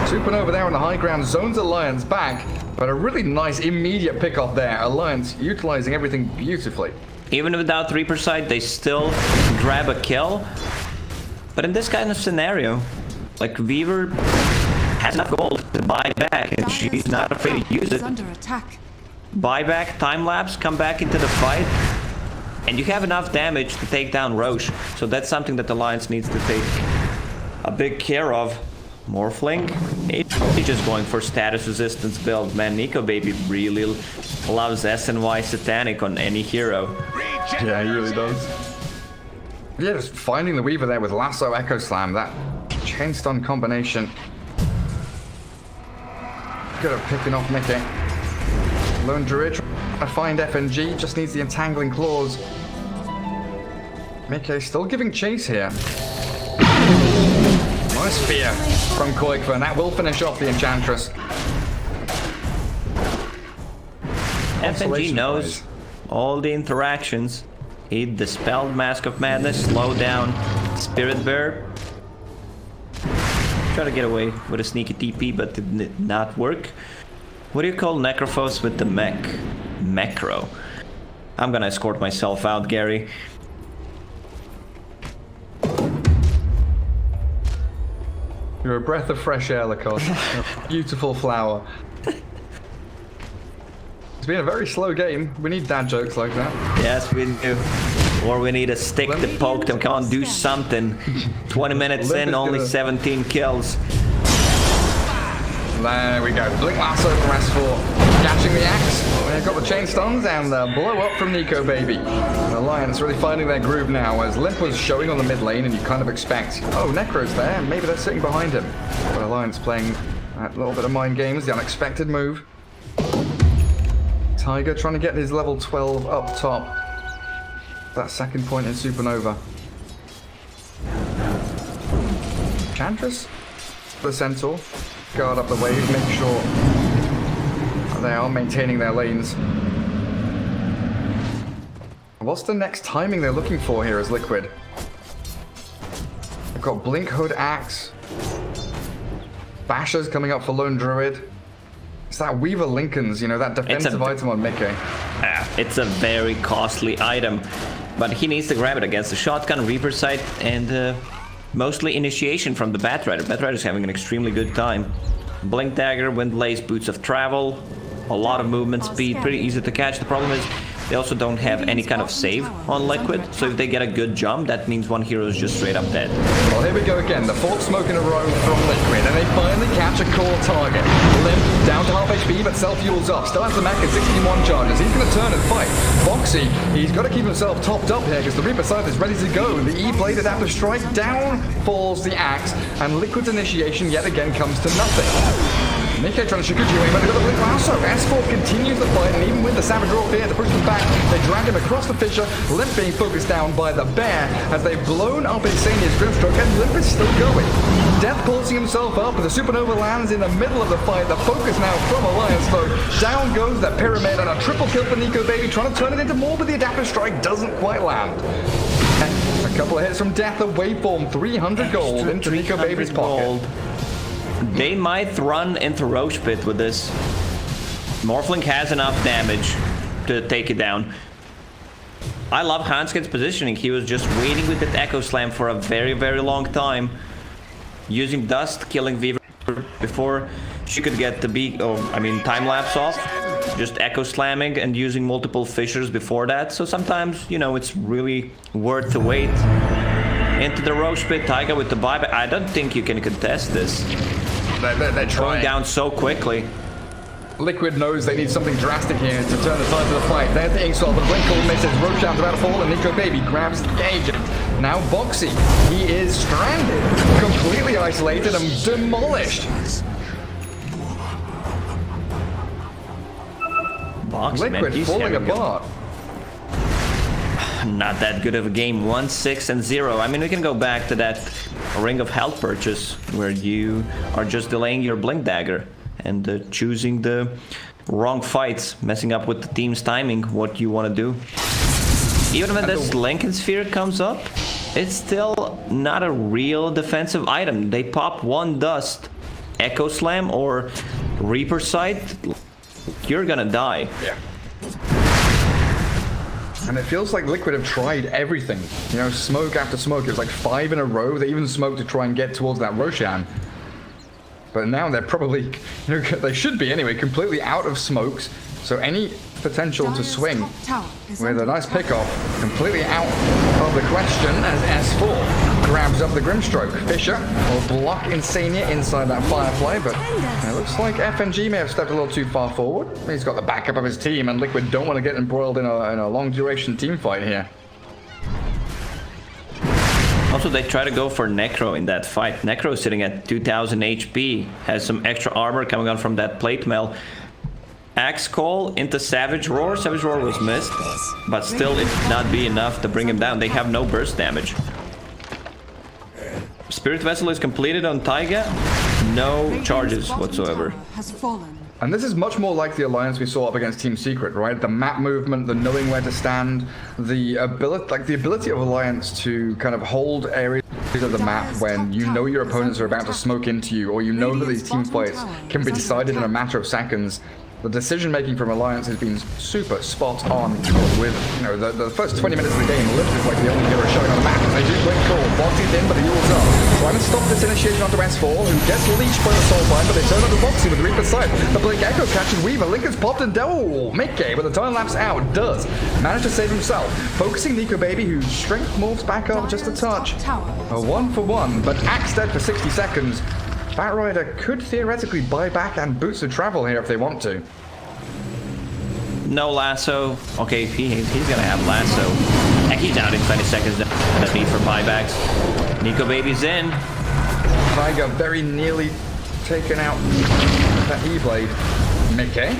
Supernova there on the high ground, zones Alliance back, but a really nice immediate pick-off there. Alliance utilizing everything beautifully. Even without Reaper sight, they still grab a kill. But in this kind of scenario, like Weaver has enough gold to buy back, and she's not afraid to use it. Buy back, time lapse, come back into the fight, and you have enough damage to take down Roche. So that's something that Alliance needs to take a big care of. Morphling, he's just going for status resistance build. Man, Nico Baby really loves SNY Satanic on any hero. Yeah, he really does. Yeah, just finding the Weaver there with Lasso Echo Slam, that chain stun combination. Good at picking off Mickey. Lone Druid trying to find FNG, just needs the entangling claws. Mickey still giving chase here. Nice spear from Koikva, and that will finish off the Enchantress. FNG knows all the interactions. He dispelled Mask of Madness, slowed down Spirit Bear. Try to get away with a sneaky TP, but it did not work. What do you call Necrophos with the mech? Macro. I'm gonna escort myself out, Gary. You're a breath of fresh air, Lacoste. A beautiful flower. It's been a very slow game. We need dad jokes like that. Yes, we do. Or we need a stick to poke them. Come on, do something. 20 minutes in, only 17 kills. There we go. Blink Lasso from S4. Catching the axe. They've got the chain stuns and the blow up from Nico Baby. And Alliance really finding their groove now, as Limp was showing on the mid lane, and you kind of expect, oh, Necro's there, and maybe they're sitting behind him. But Alliance playing that little bit of mind games, the unexpected move. Tiger trying to get his level 12 up top. That second point in Supernova. Chantress? The Centaur. Guard up the wave, make sure they are maintaining their lanes. What's the next timing they're looking for here as Liquid? They've got Blink Hood Axe. Basher's coming up for Lone Druid. It's that Weaver Lincoln's, you know, that defensive item on Mickey. It's a very costly item, but he needs to grab it against the shotgun, Reaper sight, and mostly initiation from the Batrider. Batrider's having an extremely good time. Blink Dagger, Wind Blaze, Boots of Travel, a lot of movement speed, pretty easy to catch. The problem is they also don't have any kind of save on Liquid, so if they get a good jump, that means one hero is just straight up dead. Well, here we go again, the fourth smoke in a row from Liquid, and they finally catch a core target. Limp down to half HP, but self-fuels up. Still has the mech at 61 charges. He's going to turn and fight. Foxy, he's got to keep himself topped up here, because the Reaper Scythe is ready to go. The E-Blade Adaptive Strike, down falls the axe, and Liquid's initiation yet again comes to nothing. Nikkei trying to shoot you away, but they've got the Blink Lasso. S4 continues the fight, and even with the Savage Roar here to push them back, they drag him across the fissure. Limp being focused down by the bear as they've blown up Insania's Grimstroke, and Limp is still going. Death pulsing himself up, but the Supernova lands in the middle of the fight. The focus now from Alliance, though. Down goes the Pyramid, and a triple kill for Nico Baby, trying to turn it into more, but the Adaptive Strike doesn't quite land. And a couple of hits from Death, the waveform, 300 gold into Nico Baby's pocket. They might run into Roche Pit with this. Morphling has enough damage to take it down. I love Hanskin's positioning. He was just waiting with that Echo Slam for a very, very long time. Using Dust, killing Weaver before she could get the time lapse off. just echo slamming and using multiple fissures before that. So sometimes, you know, it's really worth the wait. Into the roach pit, Taiga with the buyback. I don't think you can contest this. They're Going down so quickly. Liquid knows they need something drastic here to turn the tide of the fight. There's the Inkswell, but Blinkle misses. Roshan's about to fall, and Nico Baby grabs the gauge. Now Boxy, he is stranded, completely isolated and demolished. Liquid falling apart. Not that good of a game. 1-6-0. I mean, we can go back to that Ring of Health purchase where you are just delaying your Blink Dagger and choosing the wrong fights, messing up with the team's timing, what you want to do. Even when this Lincoln Sphere comes up, it's still not a real defensive item. They pop one dust, Echo Slam or Reaper Sight, you're gonna die. Yeah. And it feels like Liquid have tried everything. You know, smoke after smoke. It was like 5 in a row. They even smoked to try and get towards that Roshan. But now they're probably, you know, they should be anyway, completely out of smokes. So any potential to swing with a nice pickoff, completely out of the question as S4 grabs up the Grimstroke. Fisher will block Insania inside that Firefly, but it looks like FNG may have stepped a little too far forward. He's got the backup of his team, and Liquid don't want to get embroiled in a long duration team fight here. Also, they try to go for Necro in that fight. Necro is sitting at 2000 HP, has some extra armor coming on from that plate mail. Axe Call into Savage Roar. Savage Roar was missed, but still it did not be enough to bring him down. They have no burst damage. Spirit Vessel is completed on Taiga. No charges whatsoever. And this is much more like the alliance we saw up against TSpirit, right? The map movement, the knowing where to stand, the ability of alliance to kind of hold areas of the map when you know your opponents are about to smoke into you, or you know that these team fights can be decided in a matter of seconds. The decision-making from Alliance has been super spot on with, you know, the first 20 minutes of the game. Lift is like the only hero showing on the map. They do quick call. Boxy's in, but he rules up. Trying to stop this initiation onto S4, who gets leashed by the Soulfire, but they turn onto Boxy with the Reaper's Sight. The Blink Echo catches Weaver. Lincoln's popped and oh, Mickey with the time lapse out does manage to save himself. Focusing Nico Baby, whose strength morphs back up just a touch. A 1-for-1, but Axe dead for 60 seconds. Batrider could theoretically buy back and boots of travel here if they want to. No lasso. Okay, he's gonna have lasso. Heck, he's out in 20 seconds. No need for buybacks. Nico Baby's in. Tiger very nearly taken out that E-Blade. Mickey.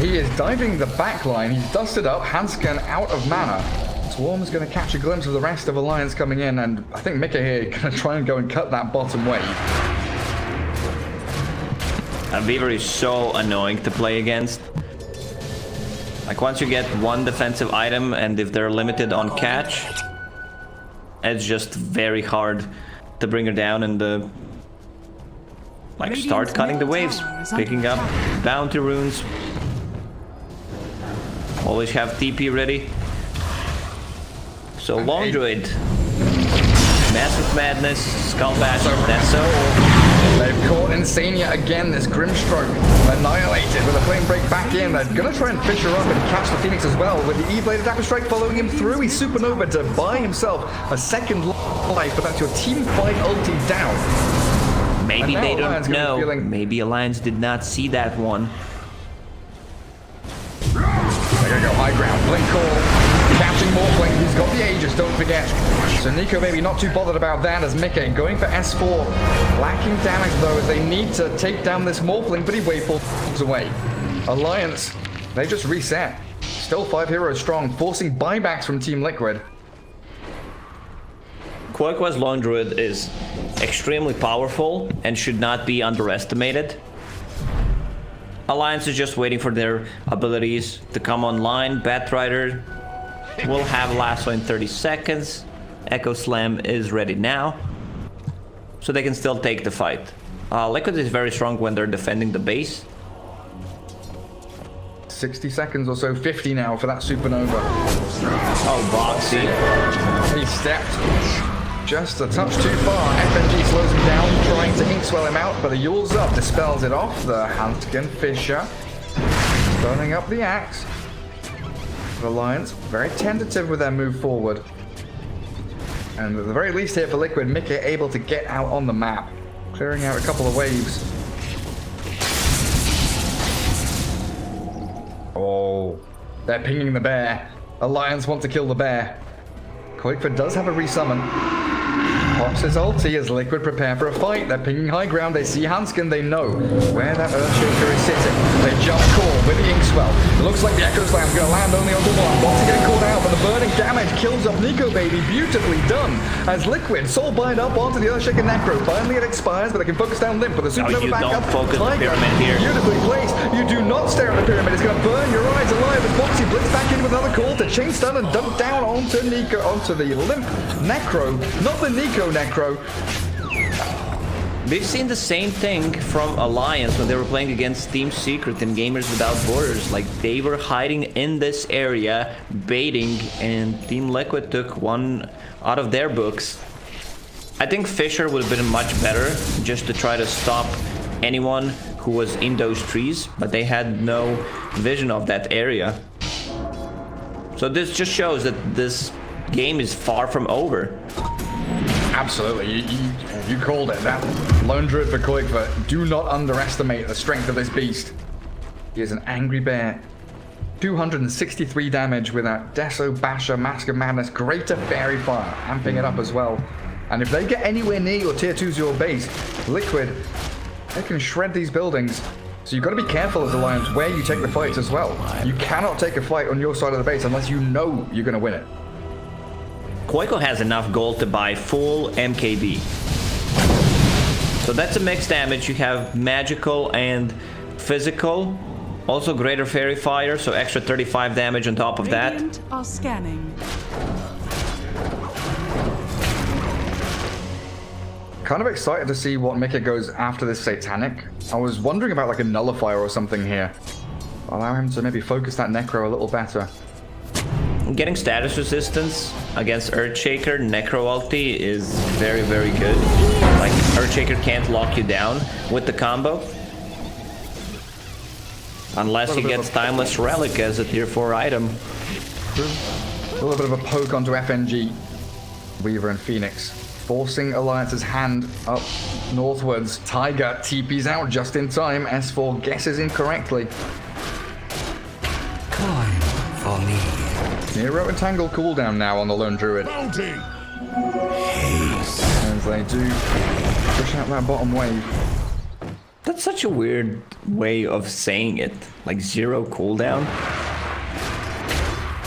He is diving the back line. He's dusted up. Hanscan out of mana. Swarm's going to catch a glimpse of the rest of Alliance coming in, and I think Mickey here is going to try and go and cut that bottom wave. Weaver is so annoying to play against. Like, once you get one defensive item, and if they're limited on catch, it's just very hard to bring her down and like start cutting the waves, picking up bounty runes. Always have TP ready. So Long Druid, Massive Madness, Skull Bash, that's so. They've caught Insania again, this Grimstroke annihilated with a flame break back in. They're gonna try and fish her up and catch the Phoenix as well, with the E-Blade Adaptive Strike following him through. He's supernova to buy himself a second life, but that's your team fight ulti down. Maybe they don't know. Maybe Alliance did not see that one. They're gonna go high ground, Blink Call, catching more Blink. He's got the Aegis, don't forget. So Nico Baby not too bothered about that as Mickey going for S4. Lacking damage though as they need to take down this Morphling, but he wayfalls away. Alliance, they just reset. Still 5 heroes strong, forcing buybacks from Team Liquid. Quirqua's Long Druid is extremely powerful and should not be underestimated. Alliance is just waiting for their abilities to come online. Batrider will have lasso in 30 seconds. Echo Slam is ready now, so they can still take the fight. Liquid is very strong when they're defending the base. 60 seconds or so, 50 now for that Supernova. Oh, Boxy. He stepped just a touch too far. FNG slows him down, trying to Inkswell him out, but the Yule's up dispels it off. The Hanskin Fisher Burning up the axe. The Alliance very tentative with their move forward. And at the very least here for Liquid, Mickey able to get out on the map. Clearing out a couple of waves. Oh, they're pinging the bear. Alliance want to kill the bear. Koikfa does have a resummon. Pops his ulti as Liquid prepare for a fight. They're pinging high ground. They see Hanskin. They know where that Earthshaker is sitting. They jump call with the Inkswell. It looks like the Echo Slam's going to land only on the one. What's getting called out? But the burning damage kills off Nico Baby. Beautifully done. As Liquid soul bind up onto the Earthshaker Necro. Finally it expires, but they can focus down Limp. But the Supernova back up. Focus the pyramid here. Beautifully placed. You do not stare at the pyramid. It's going to burn your eyes alive. As Boxy blitz back in with another call to chain stun and dump down onto Nico, onto the Limp Necro. Not the Nico Necro. We've seen the same thing from Alliance when they were playing against Team Secret and Gamers Without Borders. Like, they were hiding in this area, baiting, and Team Liquid took one out of their books. I think Fisher would have been much better just to try to stop anyone who was in those trees, but they had no vision of that area. So this just shows that this game is far from over. Absolutely, you called it. That Lone Druid for Koikfa. Do not underestimate the strength of this beast. He is an angry bear. 263 damage with that Deso, Basher, Mask of Madness, Greater Fairy Fire, amping it up as well. And if they get anywhere near your tier 2's your base, Liquid, they can shred these buildings. So you've got to be careful as Alliance where you take the fights as well. You cannot take a fight on your side of the base unless you know you're going to win it. Koiko has enough gold to buy full MKB. So that's a mixed damage. You have magical and physical. Also Greater Fairy Fire, so extra 35 damage on top of that. Radiant are scanning. Kind of excited to see what Mika goes after this Satanic. I was wondering about like a Nullifier or something here. Allow him to maybe focus that Necro a little better. Getting status resistance against Earthshaker Necro ulti is very, very good. Like, Earthshaker can't lock you down with the combo. Unless he gets Timeless Relic as a tier 4 item. A little bit of a poke onto FNG. Weaver and Phoenix. Forcing Alliance's hand up northwards. Tiger TP's out just in time. S4 guesses incorrectly. Coin for me. Nero Entangle cooldown now on the Lone Druid. Haste. As they do push out that bottom wave. That's such a weird way of saying it. Like 0 cooldown.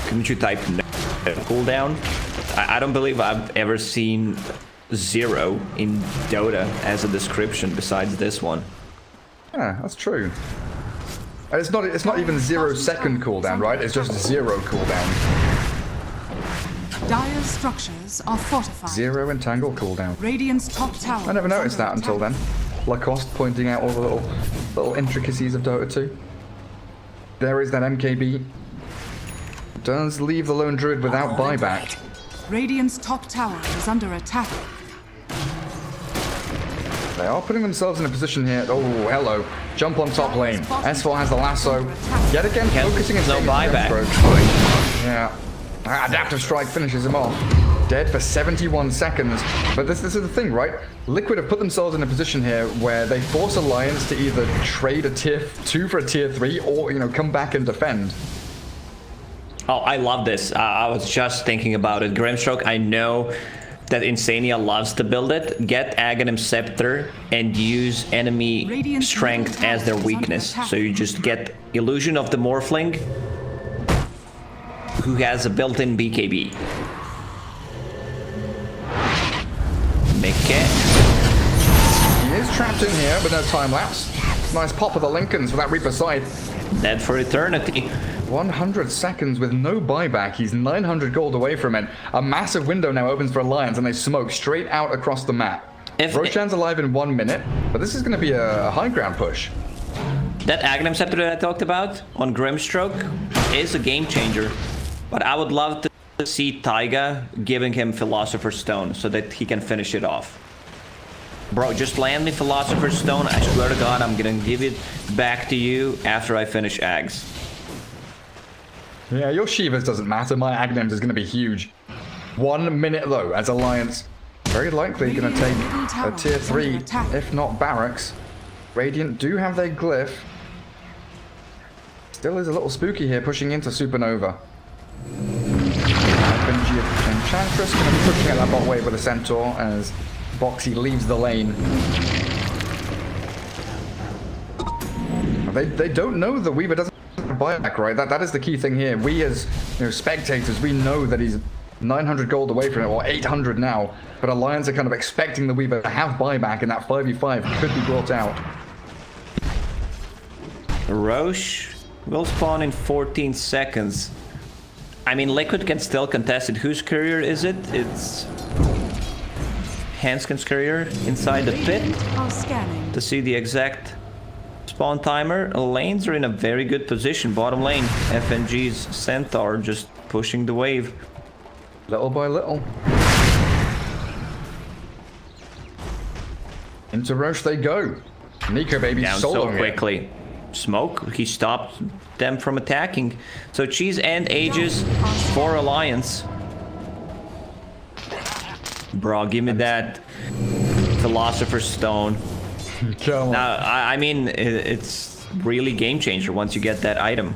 Couldn't you type no cooldown? I don't believe I've ever seen 0 in Dota as a description besides this one. Yeah, that's true. It's not even 0 second cooldown, right? It's just 0 cooldown. Dire structures are fortified. 0 Entangle cooldown. Radiant's top tower. I never noticed that until then. Lacoste pointing out all the little intricacies of Dota 2. There is that MKB. Does leave the Lone Druid without buyback. Radiant's top tower is under attack. They are putting themselves in a position here. Oh, hello. Jump on top lane. S4 has the lasso. Yet again, focusing his no buyback. Yeah. Adaptive Strike finishes him off. Dead for 71 seconds. But this is the thing, right? Liquid have put themselves in a position here where they force Alliance to either trade a tier 2 for a tier 3 or, you know, come back and defend. Oh, I love this. I was just thinking about it. Grimstroke, I know that Insania loves to build it. Get Aghanim Scepter and use enemy strength as their weakness. So you just get Illusion of the Morphling, who has a built-in BKB. Mickey. He is trapped in here with no time lapse. Nice pop of the Lincolns for that Reaper Scythe. Dead for eternity. 100 seconds with no buyback. He's 900 gold away from it. A massive window now opens for Alliance, and they smoke straight out across the map. Roshan's alive in 1 minute, but this is going to be a high ground push. That Aghanim Scepter that I talked about on Grimstroke is a game changer. But I would love to see Taiga giving him Philosopher's Stone so that he can finish it off. Bro, just land me Philosopher's Stone. I swear to God, I'm gonna give it back to you after I finish Ags. Yeah, your Shivas doesn't matter. My Agnim's is going to be huge. 1 minute though, as Alliance very likely going to take a tier 3, if not barracks. Radiant do have their glyph. Still is a little spooky here, pushing into Supernova. Enchantress going to be pushing at that bot wave with a Centaur as Boxy leaves the lane. They don't know that Weaver doesn't have a buyback, right? That is the key thing here. We as spectators, we know that he's 900 gold away from it, or 800 now. But Alliance are kind of expecting the Weaver to have buyback, and that 5v5 could be brought out. Roche will spawn in 14 seconds. I mean, Liquid can still contest it. Whose courier is it? It's Hanskin's courier inside the pit to see the exact spawn timer. Lanes are in a very good position. Bottom lane, FNG's Centaur just pushing the wave. Little by little. Into Roche they go. Nico baby down so quickly. Smoke, he stopped them from attacking. So Cheese and Aegis for Alliance. Bro, give me that Philosopher's Stone. Now, I mean, it's really game changer once you get that item.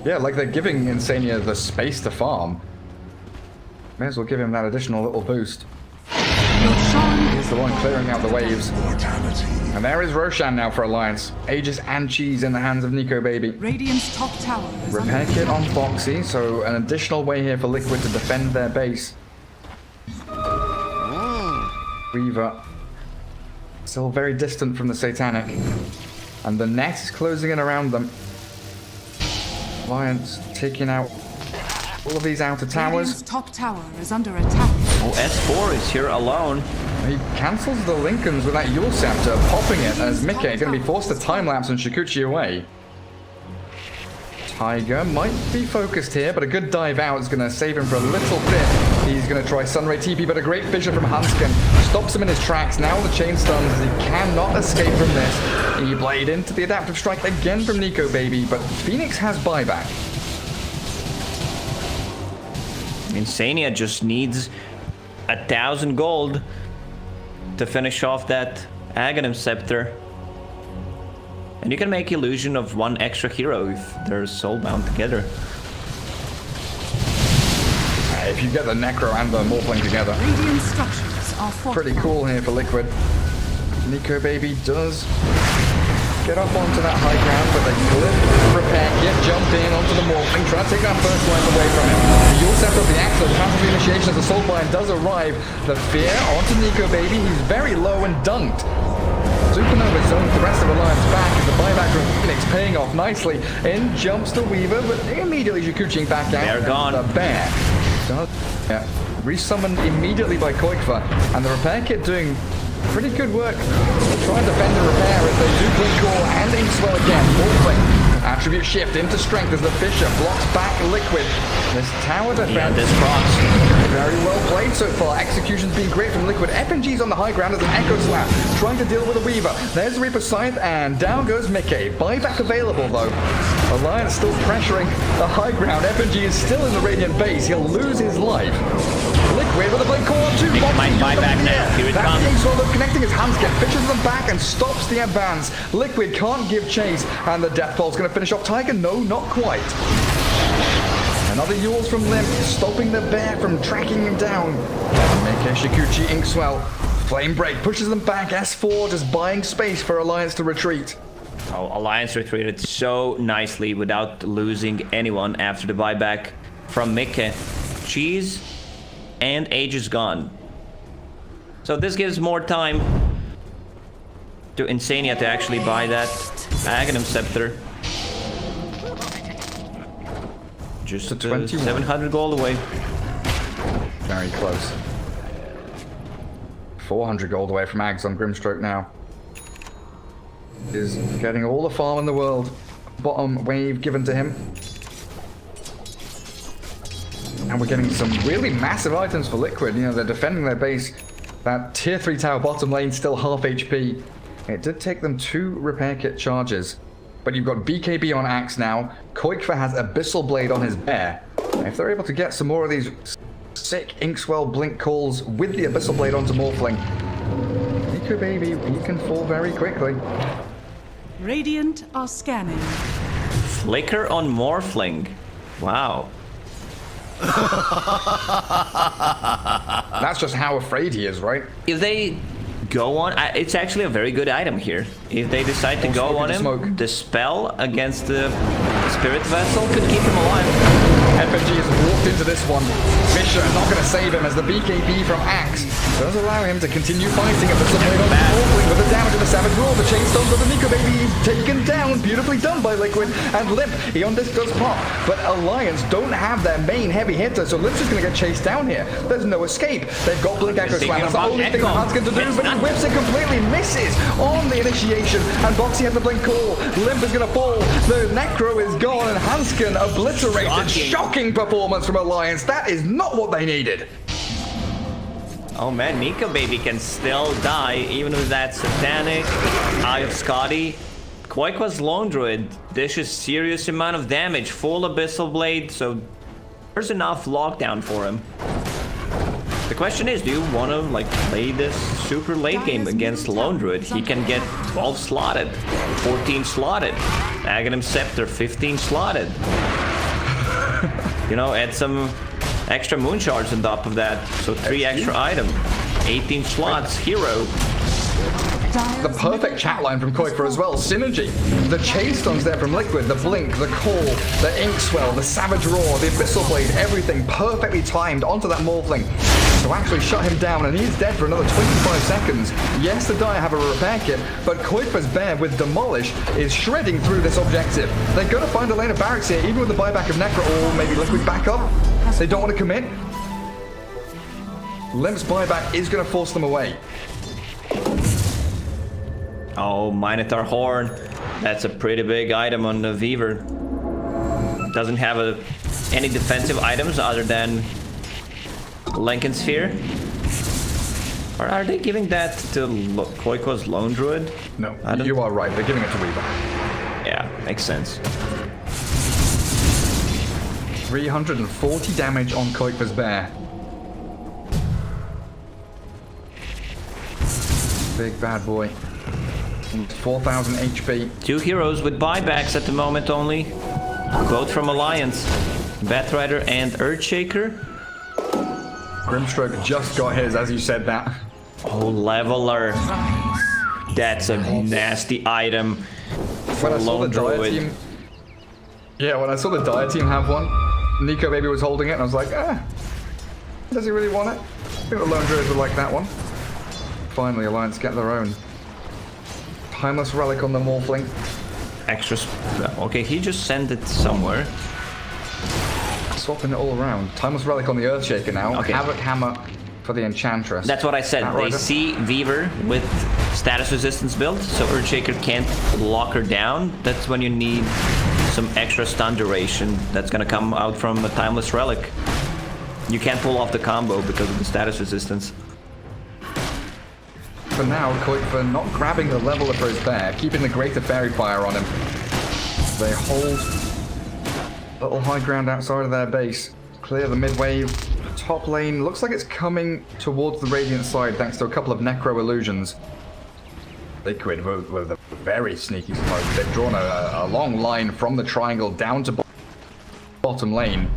Yeah, like they're giving Insania the space to farm. May as well give him that additional little boost. He's the one clearing out the waves. And there is Roshan now for Alliance. Aegis and Cheese in the hands of Nico baby. Radiant's top tower is Repair kit on Foxy, so an additional way here for Liquid to defend their base. Weaver still very distant from the Satanic. And the net is closing in around them. Alliance taking out all of these outer towers. Radiant's top tower is under attack. Oh, S4 is here alone. He cancels the Lincolns with that Yule Scepter, popping it as Mickey is going to be forced to time-lapse and Shikuchi away. Tiger might be focused here, but a good dive out is going to save him for a little bit. He's going to try Sunray TP, but a great vision from Hanskin stops him in his tracks. Now the chain stuns, he cannot escape from this. He blade into the adaptive strike again from Nico baby, but Phoenix has buyback. Insania just needs 1,000 gold to finish off that Aghanim Scepter. And you can make illusion of one extra hero if they're soulbound together. If you get the Necro and the Morphling together. Radiant structures are Pretty cool here for Liquid. Nico baby does get up onto that high ground, but they flip, repair kit, jump in onto the Morphling, try to take that first life away from him. You'll set up the Axel, cancels the initiation as the Soulbind does arrive. The fear onto Nico baby, he's very low and dunked. Supernova zones the rest of Alliance back as the buyback from Phoenix paying off nicely. In jumps the Weaver, but immediately Shikuchiing back out. They're gone. The bear does resummoned immediately by Koikva, and the repair kit doing pretty good work. Try and defend the repair as they do blink core and Inkswell again. Morphling. Attribute shift into strength as the Fisher blocks back Liquid. This tower defense. Yeah, this cross. Very well played so far. Execution's been great from Liquid. FNG's on the high ground as an Echo Slap, trying to deal with a Weaver. There's the Reaper Scythe, and down goes Mickey. Buyback available though. Alliance still pressuring the high ground. FNG is still in the Radiant base. He'll lose his life. Liquid with a blink core too. Might buy back now. Here it comes. That's the Inkswell connecting his Hanskin, fishes them back and stops the advance. Liquid can't give chase, and the Death Pulse going to finish off Tiger. No, not quite. Another Yules from Limp, stopping the bear from tracking him down. Make Shikuchi Inkswell. Flame Break pushes them back. S4 just buying space for Alliance to retreat. Oh, Alliance retreated so nicely without losing anyone after the buyback from Mikke. Cheese and Age is gone. So this gives more time to Insania to actually buy that Aghanim Scepter. Just 700 gold away. Very close. 400 gold away from Ags on Grimstroke now. Is getting all the farm in the world. Bottom wave given to him. And we're getting some really massive items for Liquid. You know, they're defending their base. That tier 3 tower bottom lane still half HP. It did take them 2 repair kit charges. but you've got BKB on Axe now. Koikfa has Abyssal Blade on his bear. If they're able to get some more of these sick Inkswell Blink calls with the Abyssal Blade onto Morphling, Nico Baby, he can fall very quickly. Radiant are scanning. Flicker on Morphling. Wow. That's just how afraid he is, right? If they go on, it's actually a very good item here. If they decide to go on him, the spell against the Spirit Vessel could keep him alive. FNG has walked into this one. Fisher not going to save him as the BKB from Axe does allow him to continue fighting at the subway on Morphling with the damage of the Savage Roar. The Chainstones of the Nico Baby is taken down. Beautifully done by Liquid. And Limp, he on this does pop. But Alliance don't have their main heavy hitter, so Limp's just going to get chased down here. There's no escape. They've got Blink Echo Slam. That's the only thing that Hans can do, but he whips it completely, misses on the initiation. And Boxy has the Blink call. Limp is going to fall. The Necro is gone, and Hanskin obliterated. Shocking performance from Alliance. That is not what they needed. Oh man, Nico Baby can still die, even with that Satanic, Eye of Scotty. Quake's Lone Druid dishes serious amount of damage, full Abyssal Blade, so there's enough lockdown for him. The question is, do you want to like play this super late game against Lone Druid? He can get 12 slotted, 14 slotted, Aghanim Scepter 15 slotted. You know, add some extra moon shards on top of that, so 3 extra item, 18 slots, hero. The perfect chat line from Koikfa as well. Synergy. The Chainstones there from Liquid, the Blink, the Call, the Inkswell, the Savage Roar, the Abyssal Blade, everything perfectly timed onto that Morphling to actually shut him down, and he's dead for another 25 seconds. Yes, the Dire have a repair kit, but Koikfa's bear with Demolish is shredding through this objective. They're going to find a lane of barracks here, even with the buyback of Necro, or maybe Liquid back up. They don't want to commit. Limp's buyback is going to force them away. Oh, Minotaur Horn. That's a pretty big item on the Weaver. Doesn't have any defensive items other than Lincoln Sphere. Or are they giving that to Koiko's Lone Druid? No, you are right. They're giving it to Weaver. Yeah, makes sense. 340 damage on Koikfa's bear. Big bad boy. 4,000 HP. 2 heroes with buybacks at the moment only. Both from Alliance. Batrider and Earthshaker. Grimstroke just got his as you said that. Oh, Leveler. That's a nasty item for Lone Druid. Team, yeah, when I saw the Dire team have one, Nico Baby was holding it and I was like, does he really want it? I think the Lone Druids would like that one. Finally, Alliance get their own. Timeless Relic on the Morphling. Extra. Okay, he just sent it somewhere. Swapping it all around. Timeless Relic on the Earthshaker now. Okay. Havoc Hammer for the Enchantress. That's what I said. They see Weaver with status resistance build, so Earthshaker can't lock her down. That's when you need some extra stun duration that's gonna come out from a Timeless Relic. You can't pull off the combo because of the status resistance. For now, Koikfa not grabbing the leveler for his bear, keeping the Greater Fairy Fire on him. They hold a little high ground outside of their base. Clear the mid-wave. Top lane looks like it's coming towards the Radiant side thanks to a couple of Necro illusions. Liquid with a very sneaky smoke. They've drawn a long line from the triangle down to bottom lane.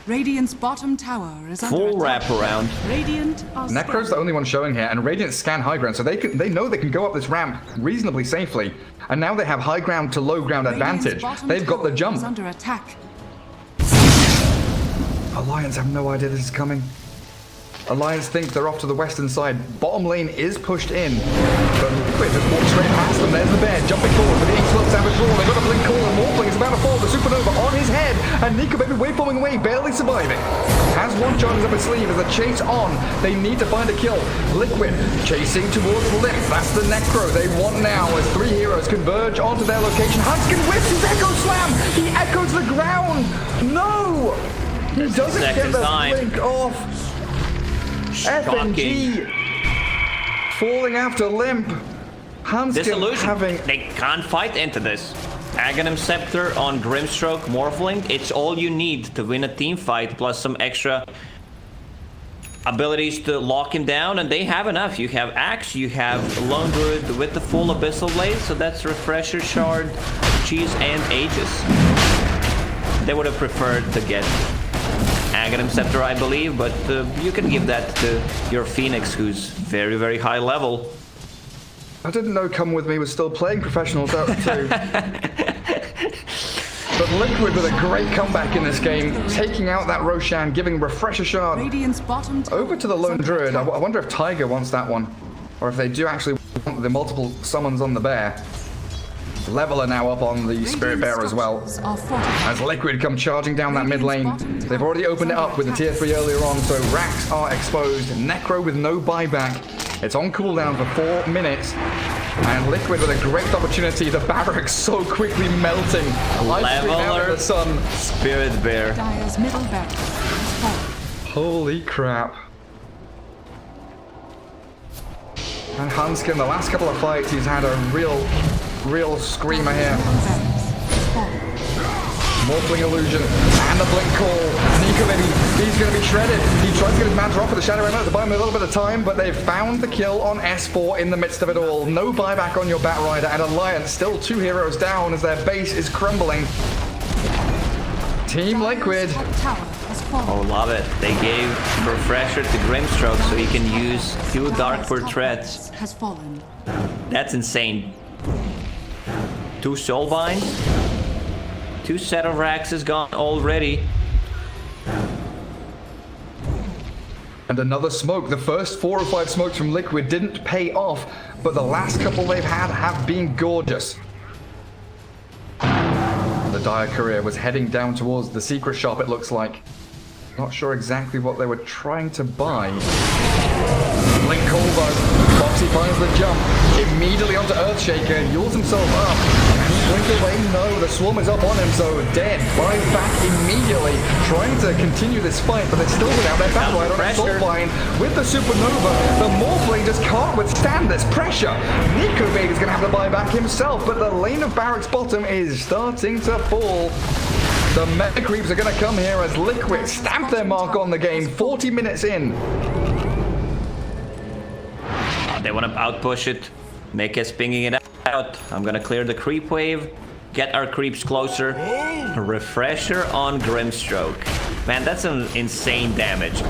Radiant's bottom tower is under Full attack. wraparound. Radiant are Necro's the only one showing here, and Radiant scan high ground, so they know they can go up this ramp reasonably safely. And now they have high ground to low ground advantage. They've got the jump. Is under attack. Alliance have no idea this is coming. Alliance think they're off to the western side. Bottom lane is pushed in. But Liquid just walks straight past them. There's the bear jumping forward with the Inkswell Savage Roar. They've got a Blink Call and Morphling is about to fall. The Supernova on his head. And Nico Baby waveforming away, barely surviving. Has one charge up his sleeve as a chase on. They need to find a kill. Liquid chasing towards Limp. That's the Necro they want now as 3 heroes converge onto their location. Hanskin whips his Echo Slam. He echoes the ground. No! He doesn't get the Blink off. FNG falling after Limp. Hanskin Disillusion. having... They can't fight into this. Aghanim Scepter on Grimstroke, Morphling, it's all you need to win a team fight, plus some extra abilities to lock him down, and they have enough. You have Axe, you have Lone Druid with the full Abyssal Blade, so that's Refresher, Shard, Cheese, and Aegis. They would have preferred to get Aghanim Scepter, I believe, but you can give that to your Phoenix, who's very, very high level. I didn't know Come With Me was still playing professional Dota 2. But Liquid with a great comeback in this game, taking out that Roshan, giving Refresher Shard Radiant's bottom tower over to the Lone is under Druid. I attack. wonder if Tiger wants that one, or if they do actually want the multiple summons on the bear. Leveler now up on the Spirit Bear as well. Structures are fortified. As Liquid come charging down that mid lane, they've already opened it up with the tier 3 earlier on, so racks are exposed. Necro with no buyback. It's on cooldown for 4 minutes. And Liquid with a great opportunity. The barracks so quickly melting. Life stream out of the sun. Spirit Bear. Dire's middle barracks has fallen. Holy crap. And Hanskin, the last couple of fights, he's had a real screamer here. Morphling Illusion and the Blink Call. Nico, maybe he's going to be shredded. He tries to get his Manta off with the Shadow Emerald to buy him a little bit of time, but they've found the kill on S4 in the midst of it all. No buyback on your Batrider, and Alliance still 2 heroes down as their base is crumbling. Team Liquid. Oh, love it. They gave Refresher to Grimstroke so he can use 2 Darkbird threats. Has fallen. That's insane. 2 Soulbinds. 2 set of racks is gone already. And another smoke. The first 4 or 5 smokes from Liquid didn't pay off, but the last couple they've had have been gorgeous. The Dire Courier was heading down towards the secret shop, it looks like. Not sure exactly what they were trying to buy. Blink Call though. Foxy finds the jump. Immediately onto Earthshaker. Yules himself up. And Blink away, no. The Swarm is up on him, so dead. Buys back immediately. Trying to continue this fight, but they're still without their Batrider on Soulbind. With the Supernova, the Morphling just can't withstand this pressure. Nico Baby's going to have to buy back himself, but the lane of Barracks bottom is starting to fall. The Mega Creeps are going to come here as Liquid stamp their mark on the game 40 minutes in. They want to outpush it, make us pinging it out. I'm going to clear the creep wave, get our creeps closer. Refresher on Grimstroke. Man, that's an insane damage.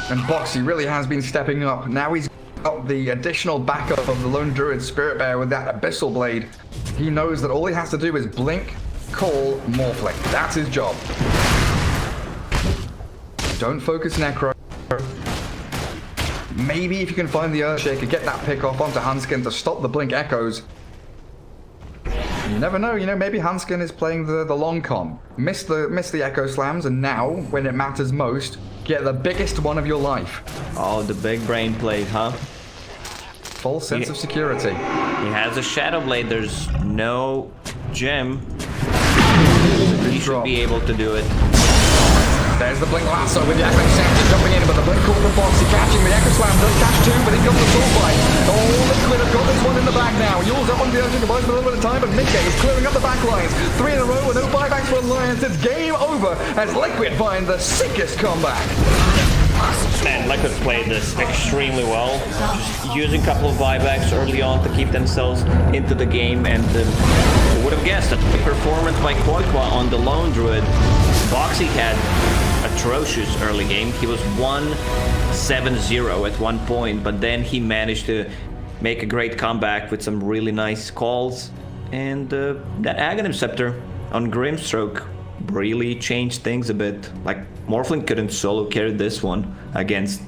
And Boxy really has been stepping up. Now he's got the additional backup of the Lone Druid Spirit Bear with that Abyssal Blade. He knows that all he has to do is blink, call, Morphling. That's his job. Don't focus Necro. Maybe if you can find the Earthshaker, get that pick off onto Hanskin to stop the Blink Echoes. You never know, you know, maybe Hanskin is playing the long con. Miss the Echo Slams, and now, when it matters most, get the biggest one of your life. Oh, the big brain play, huh? Full sense of security. He has a Shadow Blade, there's no gem. He should be able to do it. There's the Blink Lasso with the Aghanim Scepter jumping in, but the Blink Call from Boxy catching the Echo Slam, does catch 2, but he comes the Soulbind. Oh, Liquid have got this one in the bag now. Yules up on the Earthshaker, buys for a little bit of time, but Midgate is clearing up the back lines. 3 in a row with no buybacks for Alliance. It's game over as Liquid find the sickest comeback. Man, Liquid played this extremely well. Just using a couple of buybacks early on to keep themselves into the game, and who would have guessed a performance by Quoiqua on the Lone Druid. Boxy had atrocious early game. He was 1-7-0 at one point, but then he managed to make a great comeback with some really nice calls, and that Aghanim Scepter on Grimstroke really changed things a bit. Like, Morphling couldn't solo carry this one against